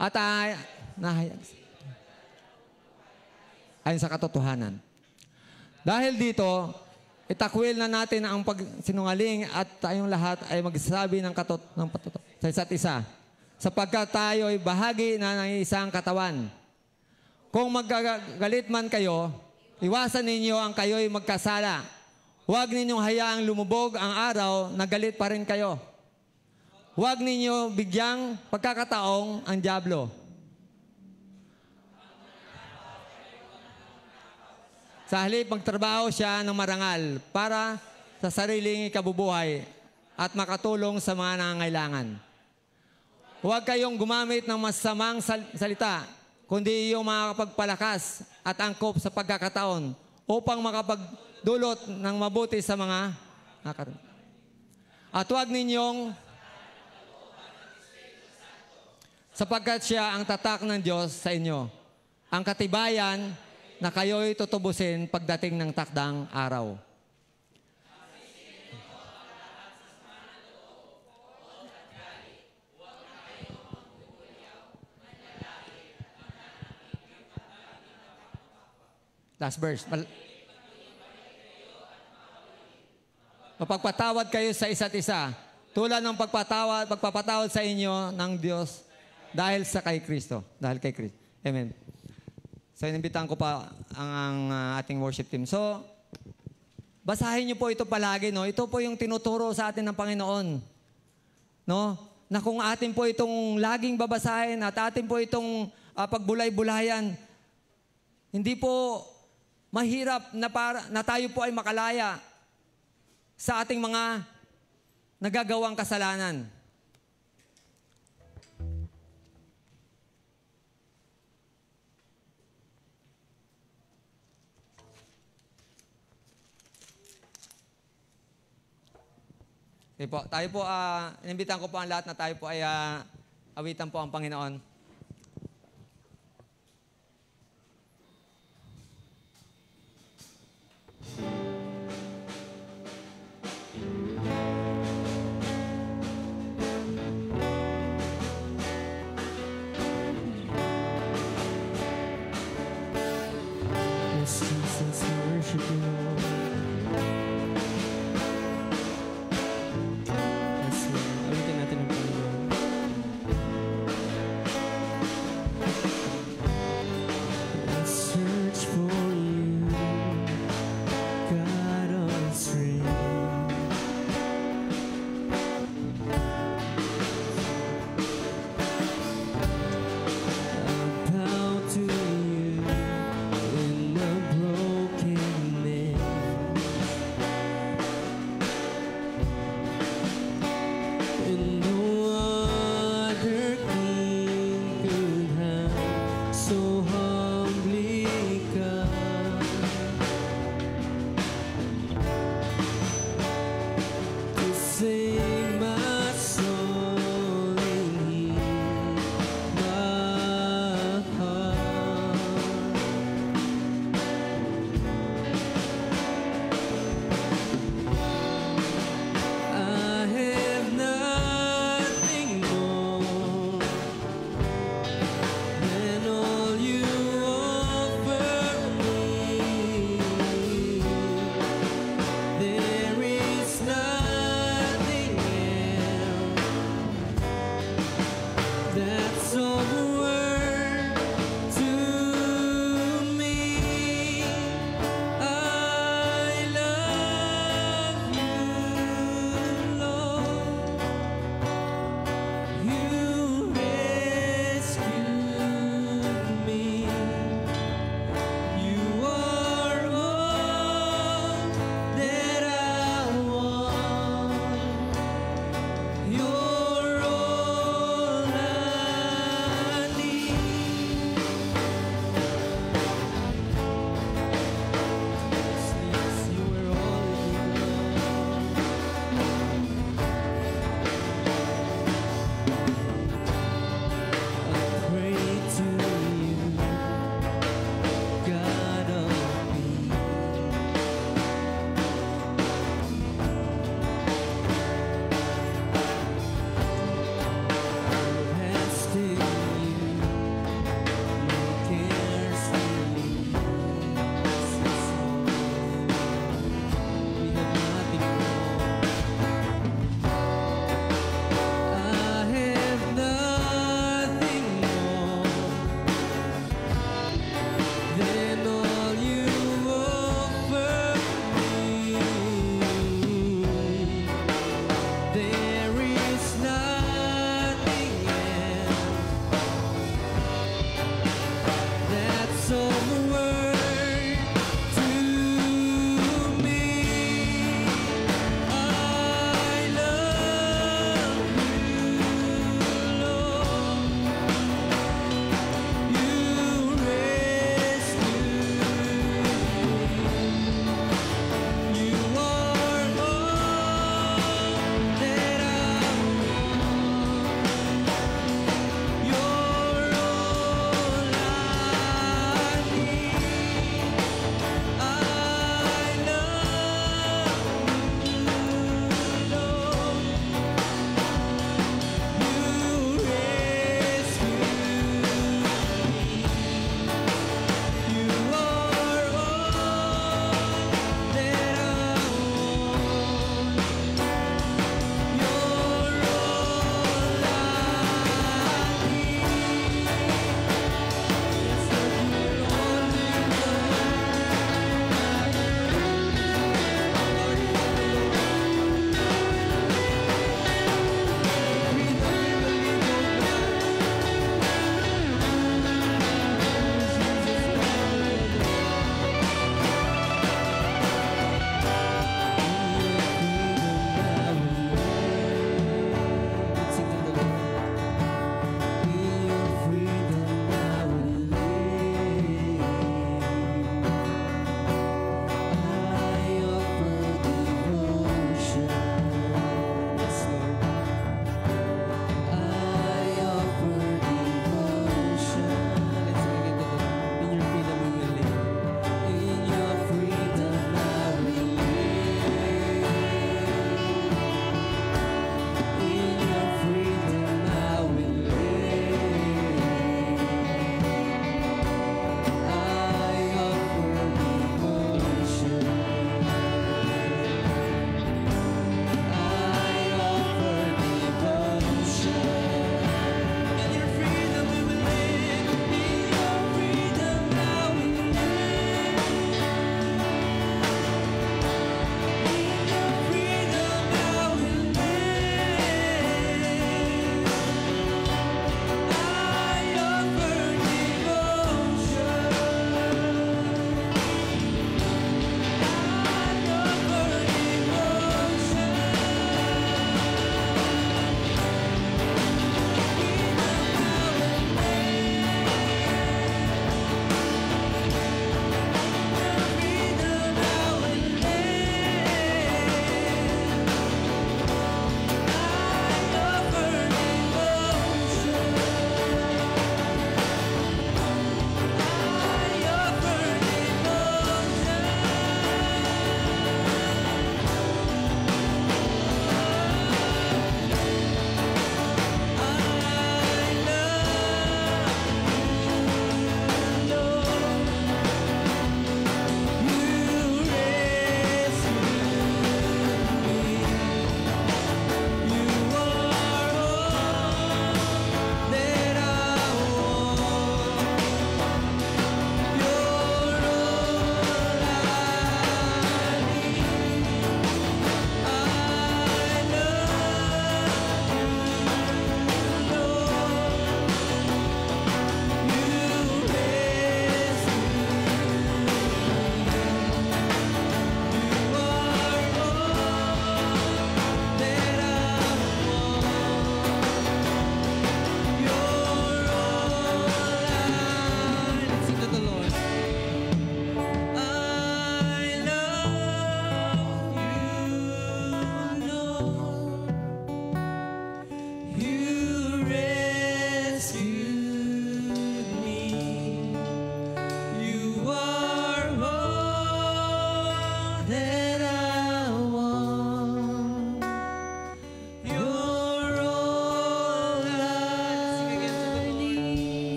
At ayon sa katotohanan. Dahil dito, itakwil na natin ang pagsinungaling at tayong lahat ay magsasabi ng patuto sa isa't isa. Sapagkat tayo ay bahagi na ng isang katawan. Kung magagalit man kayo, iwasan ninyo ang kayo'y magkasala. Huwag ninyong hayaang lumubog ang araw na galit pa rin kayo. Huwag ninyo bigyang pagkakataong ang dyablo. Sa halip, magtrabaho siya ng marangal para sa sariling ikabubuhay at makatulong sa mga nangangailangan. Huwag kayong gumamit ng masamang salita, kundi yung makakapagpalakas at angkop sa pagkakataon upang makapagdulot ng mabuti sa mga nakaroon. At huwag ninyong, sapagkat siya ang tatak ng Diyos sa inyo, ang katibayan na kayo'y tutubusin pagdating ng takdang araw. Last verse. Mapagpatawad kayo sa isa't isa, tulad ng pagpapatawad sa inyo ng Diyos dahil kay Kristo. Dahil kay Kristo. Amen. So, inimbitahan ko pa ang ating worship team. So, basahin niyo po ito palagi, no? Ito po yung tinuturo sa atin ng Panginoon. No? Na kung atin po itong laging babasahin at atin po itong pagbulay-bulayan, hindi po mahirap na tayo po ay makalaya sa ating mga nagagawang kasalanan. Okay po, tayo po, inimbitan ko po ang lahat na tayo po ay awitan po ang Panginoon. Yes, Jesus, we worship you, Lord. Yes, Lord. Awitin natin ang Panginoon.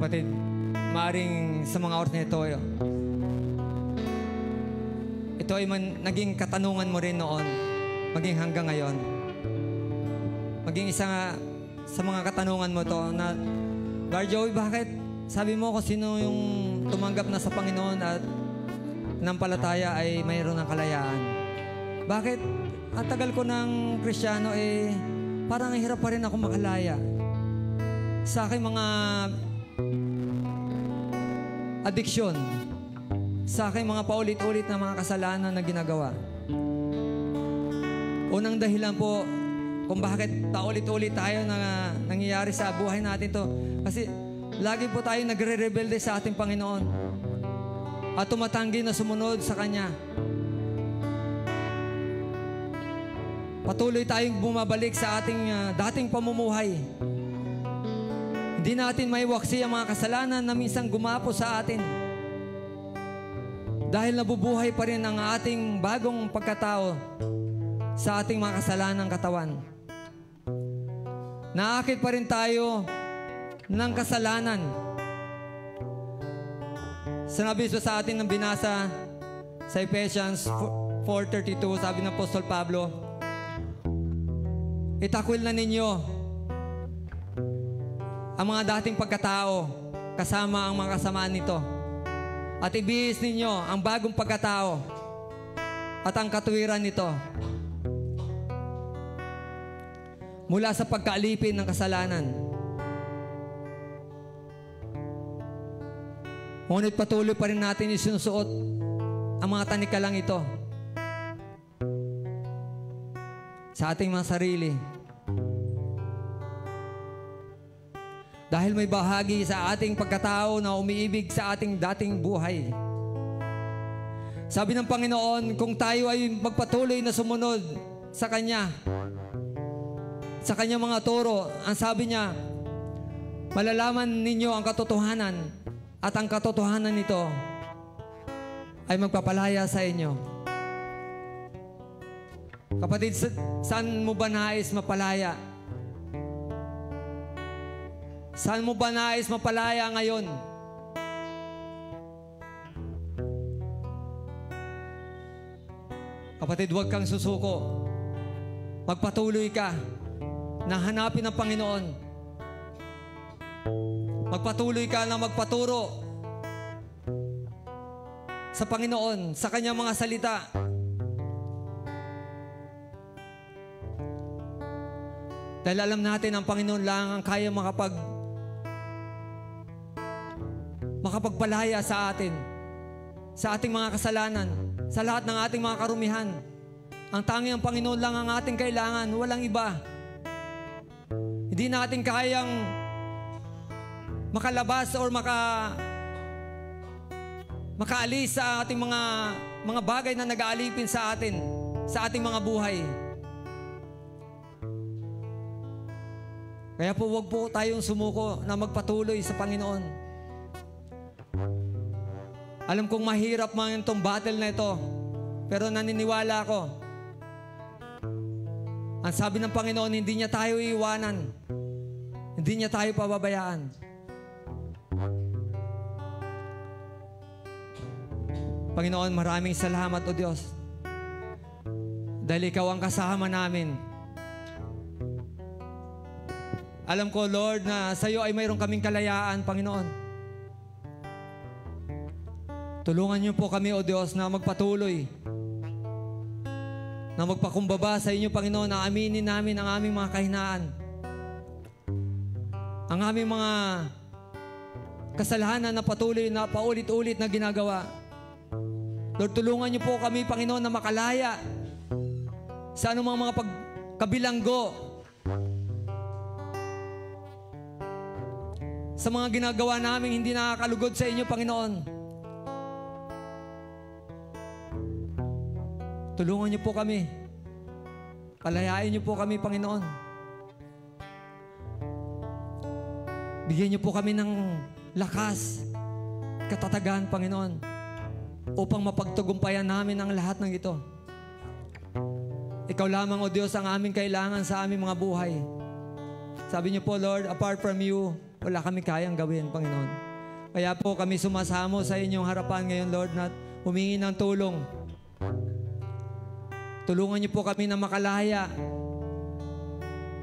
Kapatid, maaring sa mga oras na ito, ito ay naging katanungan mo rin noon, maging hanggang ngayon. Maging isa sa mga katanungan mo to na, Lord Joey, bakit sabi mo kung sino yung tumanggap na sa Panginoon at nampalataya ay mayroon ng kalayaan? Bakit ang tagal ko ng Kristiyano parang hirap pa rin ako makalaya sa aking mga addiction, sa aking mga paulit-ulit na mga kasalanan na ginagawa. Unang dahilan po kung bakit paulit-ulit tayo na nangyayari sa buhay natin to, kasi lagi po tayo nagre-rebelde sa ating Panginoon at tumatanggi na sumunod sa Kanya. Patuloy tayong bumabalik sa ating dating pamumuhay. Hindi natin maiwaksi ang mga kasalanan na minsan gumapo sa atin. Dahil nabubuhay pa rin ang ating bagong pagkatao sa ating mga kasalanang katawan. Naakit pa rin tayo ng kasalanan. Sinabi sa atin ng binasa sa Ephesians 4:32, sabi ng Apostol Pablo, itakwil na ninyo ang mga dating pagkatao kasama ang mga kasamaan nito. At ibihis ninyo ang bagong pagkatao at ang katuwiran nito mula sa pagkaalipin ng kasalanan. Ngunit patuloy pa rin natin isinusuot ang mga tanikalang ito sa ating mga sarili. Dahil may bahagi sa ating pagkatao na umiibig sa ating dating buhay. Sabi ng Panginoon, kung tayo ay magpatuloy na sumunod sa Kanya, sa Kanyang mga turo, ang sabi niya, malalaman ninyo ang katotohanan at ang katotohanan nito ay magpapalaya sa inyo. Kapatid, saan mo ba nais mapalaya? Saan mo ba nais mapalaya ngayon? Kapatid, huwag kang susuko. Magpatuloy ka na hanapin ang Panginoon. Magpatuloy ka na magpaturo sa Panginoon, sa Kanyang mga salita. Dahil alam natin ang Panginoon lang ang kaya makapagpalaya sa atin, sa ating mga kasalanan, sa lahat ng ating mga karumihan. Ang tanging ang Panginoon lang ang ating kailangan, walang iba. Hindi natin kayang makalabas or makaalis sa ating mga bagay na nag-aalipin sa atin, sa ating mga buhay. Kaya po huwag po tayong sumuko na magpatuloy sa Panginoon. Alam kong mahirap man itong battle na ito, pero naniniwala ako. Ang sabi ng Panginoon, hindi niya tayo iiwanan. Hindi niya tayo pababayaan. Panginoon, maraming salamat, O Diyos. Dahil Ikaw ang kasama namin. Alam ko, Lord, na sa iyo ay mayroon kaming kalayaan, Panginoon. Tulungan niyo po kami, O Diyos, na magpatuloy, na magpakumbaba sa inyo, Panginoon, na aminin namin ang aming mga kahinaan, ang aming mga kasalanan na patuloy na paulit-ulit na ginagawa. Lord, tulungan niyo po kami, Panginoon, na makalaya sa anumang mga pagkabilanggo, sa mga ginagawa namin hindi nakakalugod sa inyo, Panginoon. Tulungan niyo po kami. Palayain niyo po kami, Panginoon. Bigyan niyo po kami ng lakas, katatagan, Panginoon, upang mapagtagumpayan namin ang lahat ng ito. Ikaw lamang, O Diyos, ang aming kailangan sa aming mga buhay. Sabi niyo po, Lord, apart from you, wala kami kayang gawin, Panginoon. Kaya po kami sumasamo sa inyong harapan ngayon, Lord, na humingi ng tulong. Tulungan niyo po kami na makalaya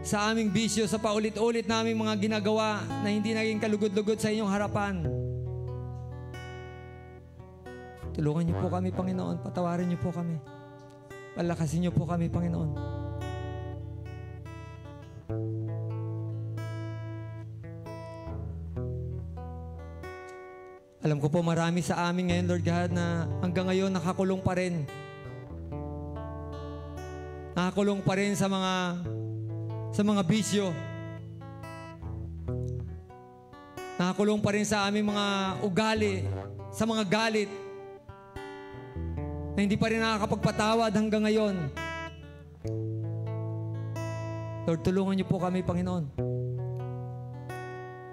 sa aming bisyo, sa paulit-ulit naming mga ginagawa na hindi naging kalugod-lugod sa inyong harapan. Tulungan niyo po kami, Panginoon. Patawarin niyo po kami. Palakasin niyo po kami, Panginoon. Alam ko po marami sa amin ngayon, Lord God, na hanggang ngayon nakakulong pa rin. Nakakulong pa rin sa mga bisyo. Nakakulong pa rin sa aming mga ugali, sa mga galit, na hindi pa rin nakakapagpatawad hanggang ngayon. Lord, tulungan niyo po kami, Panginoon.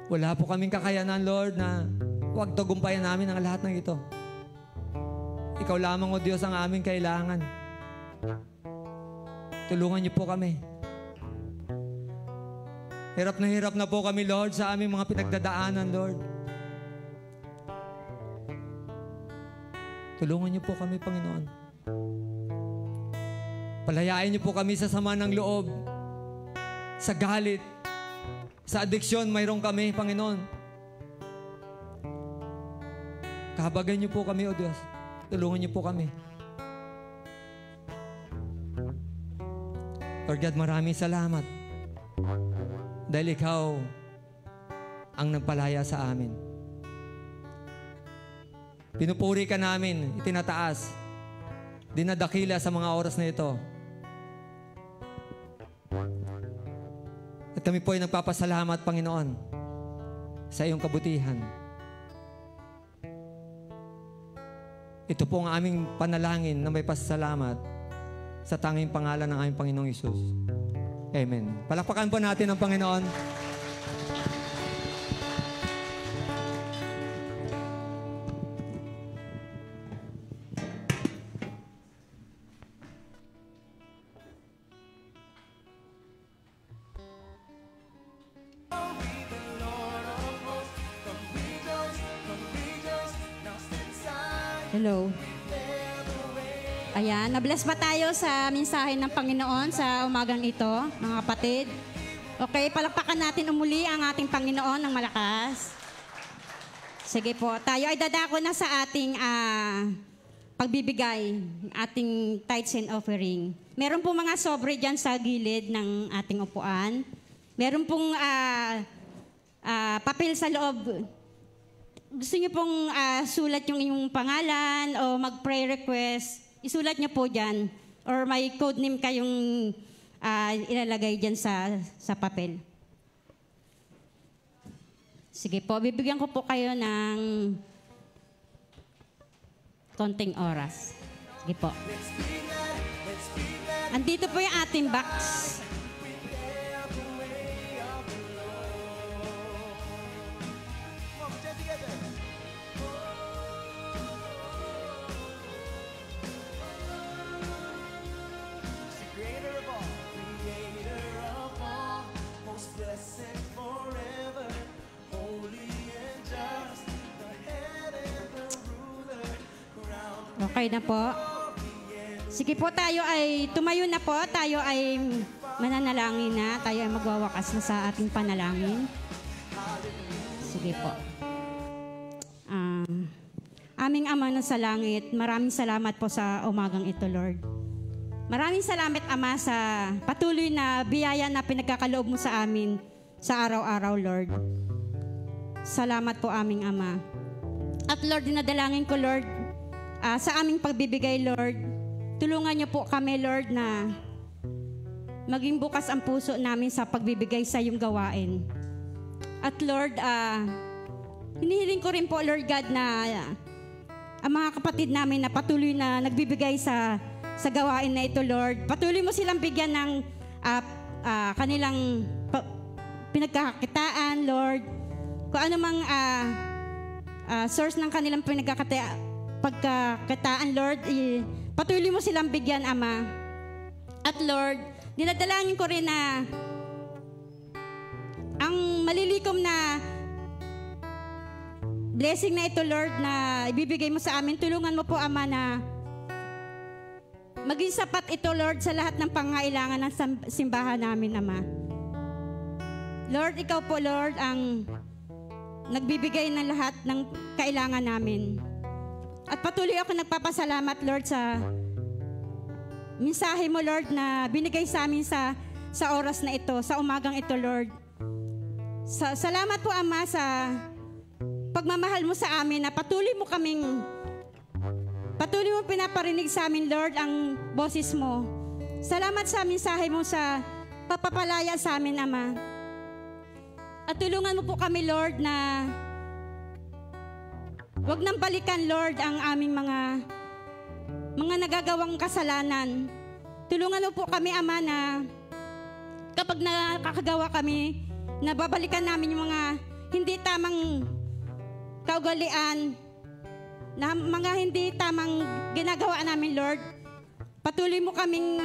Wala po kaming kakayanan, Lord, na huwag tagumpayan namin ang lahat ng ito. Ikaw lamang, O Diyos, ang aming kailangan. Tulungan niyo po kami. Hirap na po kami, Lord, sa aming mga pinagdadaanan, Lord. Tulungan niyo po kami, Panginoon. Palayain niyo po kami sa sama ng loob, sa galit, sa adiksyon, mayroon kami, Panginoon. Kahabagan niyo po kami, O Diyos. Tulungan niyo po kami. Lord God, maraming salamat. Dahil Ikaw ang nagpalaya sa amin. Pinupuri ka namin, itinataas, dinadakila sa mga oras na ito. At kami po ay nagpapasalamat, Panginoon, sa iyong kabutihan. Ito po ang aming panalangin na may pasasalamat sa tanging pangalan ng aming Panginoong Hesus. Amen. Palakpakan po natin ang Panginoon. Hello. Ayan, nabless ba tayo sa mensahe ng Panginoon sa umagang ito, mga kapatid? Okay, palakpakan natin umuli ang ating Panginoon ng malakas. Sige po, tayo ay dadako na sa ating pagbibigay, ating tithes and offering. Meron pong mga sobre dyan sa gilid ng ating upuan. Meron pong papel sa loob. Gusto niyo pong sulat yung inyong pangalan o mag-pray request, isulat niyo po dyan. Or may code name kayong ilalagay dyan sa papel. Sige po, bibigyan ko po kayo ng konting oras. Sige po. Andito po yung ating box. Okay na po. Sige po, tayo ay tumayo na po. Tayo ay mananalangin na. Tayo ay magwawakas na sa ating panalangin. Sige po. Aming Ama na sa langit, maraming salamat po sa umagang ito, Lord. Maraming salamat, Ama, sa patuloy na biyaya na pinagkakaloob mo sa amin sa araw-araw, Lord. Salamat po, aming Ama. At Lord, dinadalangin ko, Lord, sa aming pagbibigay, Lord, tulungan niyo po kami, Lord, na maging bukas ang puso namin sa pagbibigay sa iyong gawain. At Lord, hinihiling ko rin po, Lord God, na ang mga kapatid namin na patuloy na nagbibigay sa gawain na ito, Lord, patuloy mo silang bigyan ng kanilang pinagkakakitaan, Lord. Kung ano mang source ng kanilang pagkakitaan, Lord, patuloy mo silang bigyan, Ama. At Lord, dinadalangin ko rin na ang malilikom na blessing na ito, Lord, na ibibigay mo sa amin. Tulungan mo po, Ama, na maging sapat ito, Lord, sa lahat ng pangailangan ng simbahan namin, Ama. Lord, ikaw po, Lord, ang nagbibigay ng lahat ng kailangan namin. At patuloy ako nagpapasalamat, Lord, sa mensahe mo, Lord, na binigay sa amin sa oras na ito, sa umagang ito, Lord. Salamat po, Ama, sa pagmamahal mo sa amin na patuloy mo pinaparinig sa amin, Lord, ang boses mo. Salamat sa mensahe mo sa papapalaya sa amin, Ama. At tulungan mo po kami, Lord, na wag nang balikan, Lord, ang aming mga nagagawang kasalanan. Tulungan mo po kami, Ama, na kapag nakakagawa kami, nababalikan namin yung mga hindi tamang kaugalian, na mga hindi tamang ginagawa namin, Lord. Patuloy mo kaming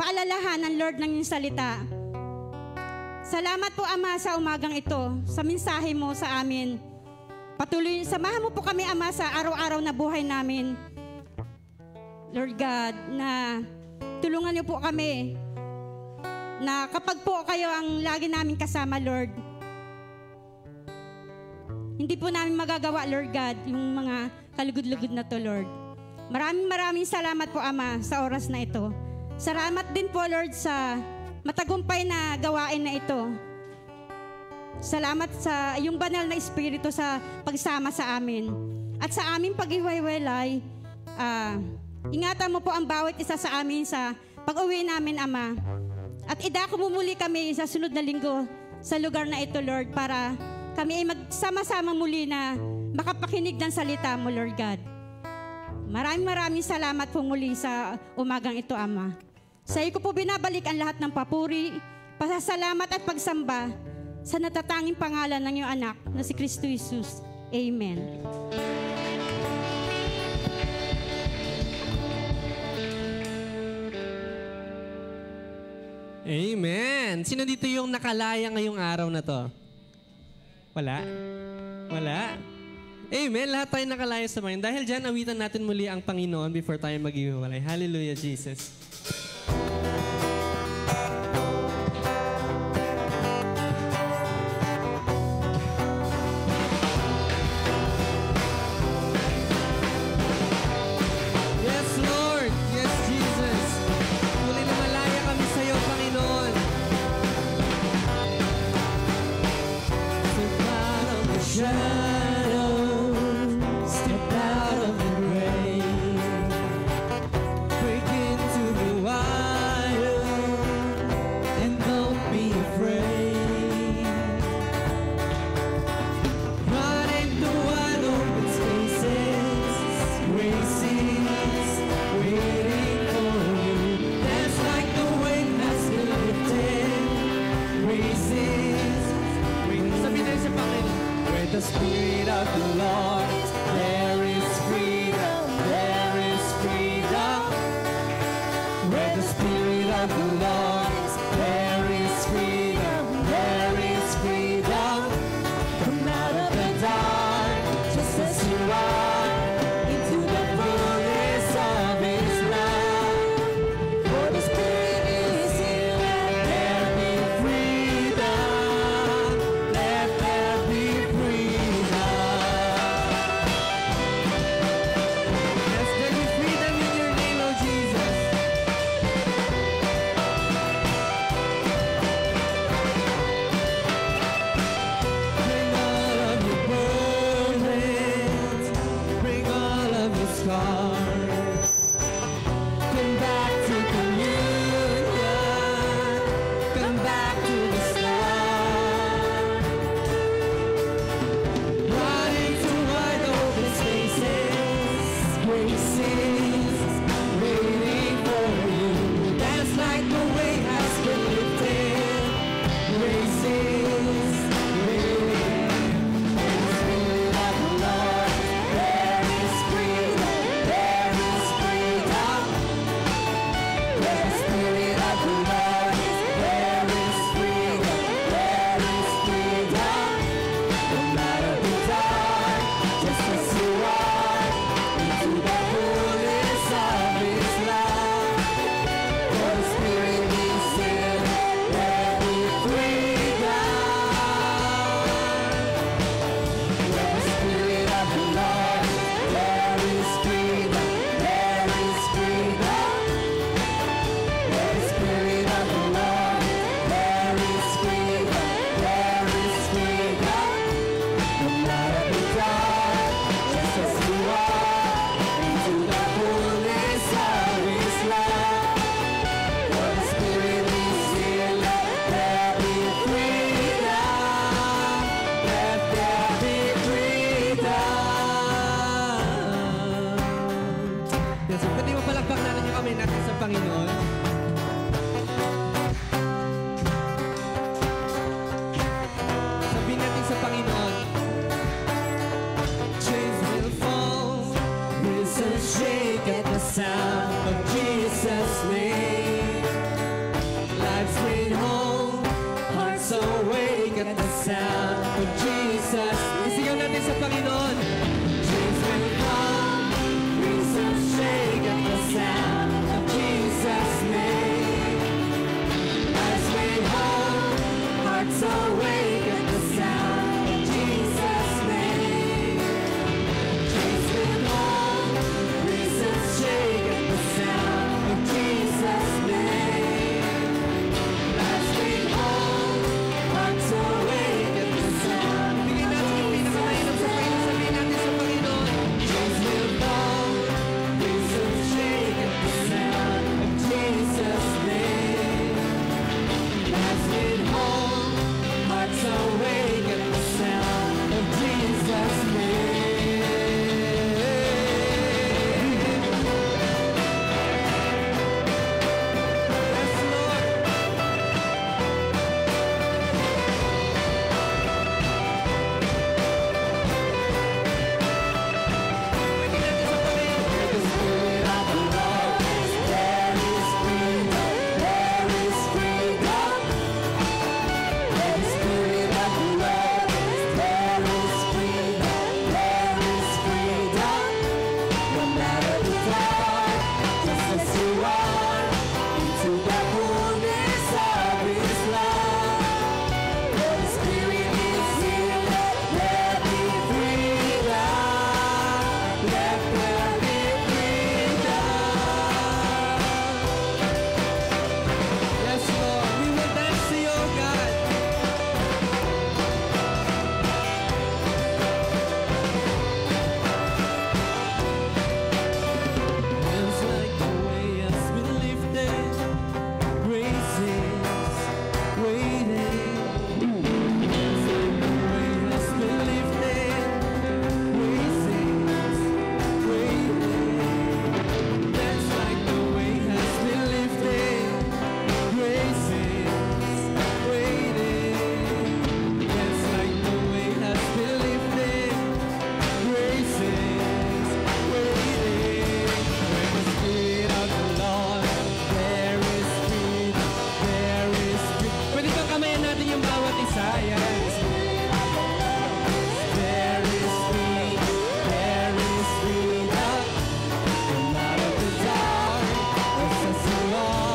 paalalahanan, Lord, ng iyong salita. Salamat po, Ama, sa umagang ito, sa mensahe mo sa amin. Patuloy, samahan mo po kami, Ama, sa araw-araw na buhay namin. Lord God, na tulungan niyo po kami na kapag po kayo ang lagi namin kasama, Lord, hindi po namin magagawa, Lord God, yung mga kalugod-lugod na to, Lord. Maraming salamat po, Ama, sa oras na ito. Salamat din po, Lord, sa matagumpay na gawain na ito. Salamat sa iyong banal na espiritu sa pagsama sa amin. At sa aming paghiwalay, ingatan mo po ang bawat isa sa amin sa pag-uwi namin, Ama. At idako mo muli kami sa sunod na linggo sa lugar na ito, Lord, para kami ay magsama-sama muli na makapakinig ng salita mo, Lord God. Maraming salamat po muli sa umagang ito, Ama. Sa iyo ko po binabalik ang lahat ng papuri, pasasalamat at pagsamba sa natatanging pangalan ng iyong anak na si Kristo Jesus. Amen. Amen. Sino dito yung nakalaya ngayong araw na to? Wala? Amen. Lahat tayo nakalaya sa Panginoon. Dahil dyan, awitan natin muli ang Panginoon before tayo maghiwalay. Hallelujah, Jesus. Yes, Lord. Yes, Jesus. Muli na malaya kami sa iyo, Panginoon. Step out of the shadow, step out of the grave, break into the wild, and don't be afraid. Run into wide open spaces, races waiting for you. Dance like the wind has been lifted, races waiting. Sabi na sa Panginoon. With the Spirit of the Lord, there is freedom, there is freedom. Where the Spirit of the Lord, there is freedom, there is freedom. Come out of the dark, just as you are, into the fullness of His love. For the Spirit is here, let there be freedom, let there be freedom. Yes, there be freedom in your name, Lord Jesus. Panginoon. Sabihin natin sa Panginoon. Chains will fall, winds will shake at the sound of Jesus' name. Lives made whole, hearts awake at the sound of Jesus. Isigaw natin sa Panginoon. Chains will fall, winds will shake at the sound of Jesus' name. Lives made whole, hearts awake at the sound of Jesus' name. Chains will fall, winds will shake at the sound of Jesus' name. Lives made whole, hearts awake at the sound. Bigyan natin yung pinakamainam sa Panginoon. Sabihin natin sa Panginoon. Chains will fall, winds will shake at the sound of Jesus' name. Lives made whole, hearts awake at the sound of Jesus' name. Yes, Lord. Yes, Lord, we will dance to you, oh God. Feels like the weight has been lifted, grace is waiting. Feels like the weight has been lifted, grace is waiting. That's like the weight has been lifted, grace is waiting. That's like the weight has been lifted, grace is waiting. When the Spirit of the Lord, there is freedom, there is freedom. Pwede bang kamayan natin yung bawat isa? Yes. There is freedom, there is freedom. Come out of the dark, this is the Lord.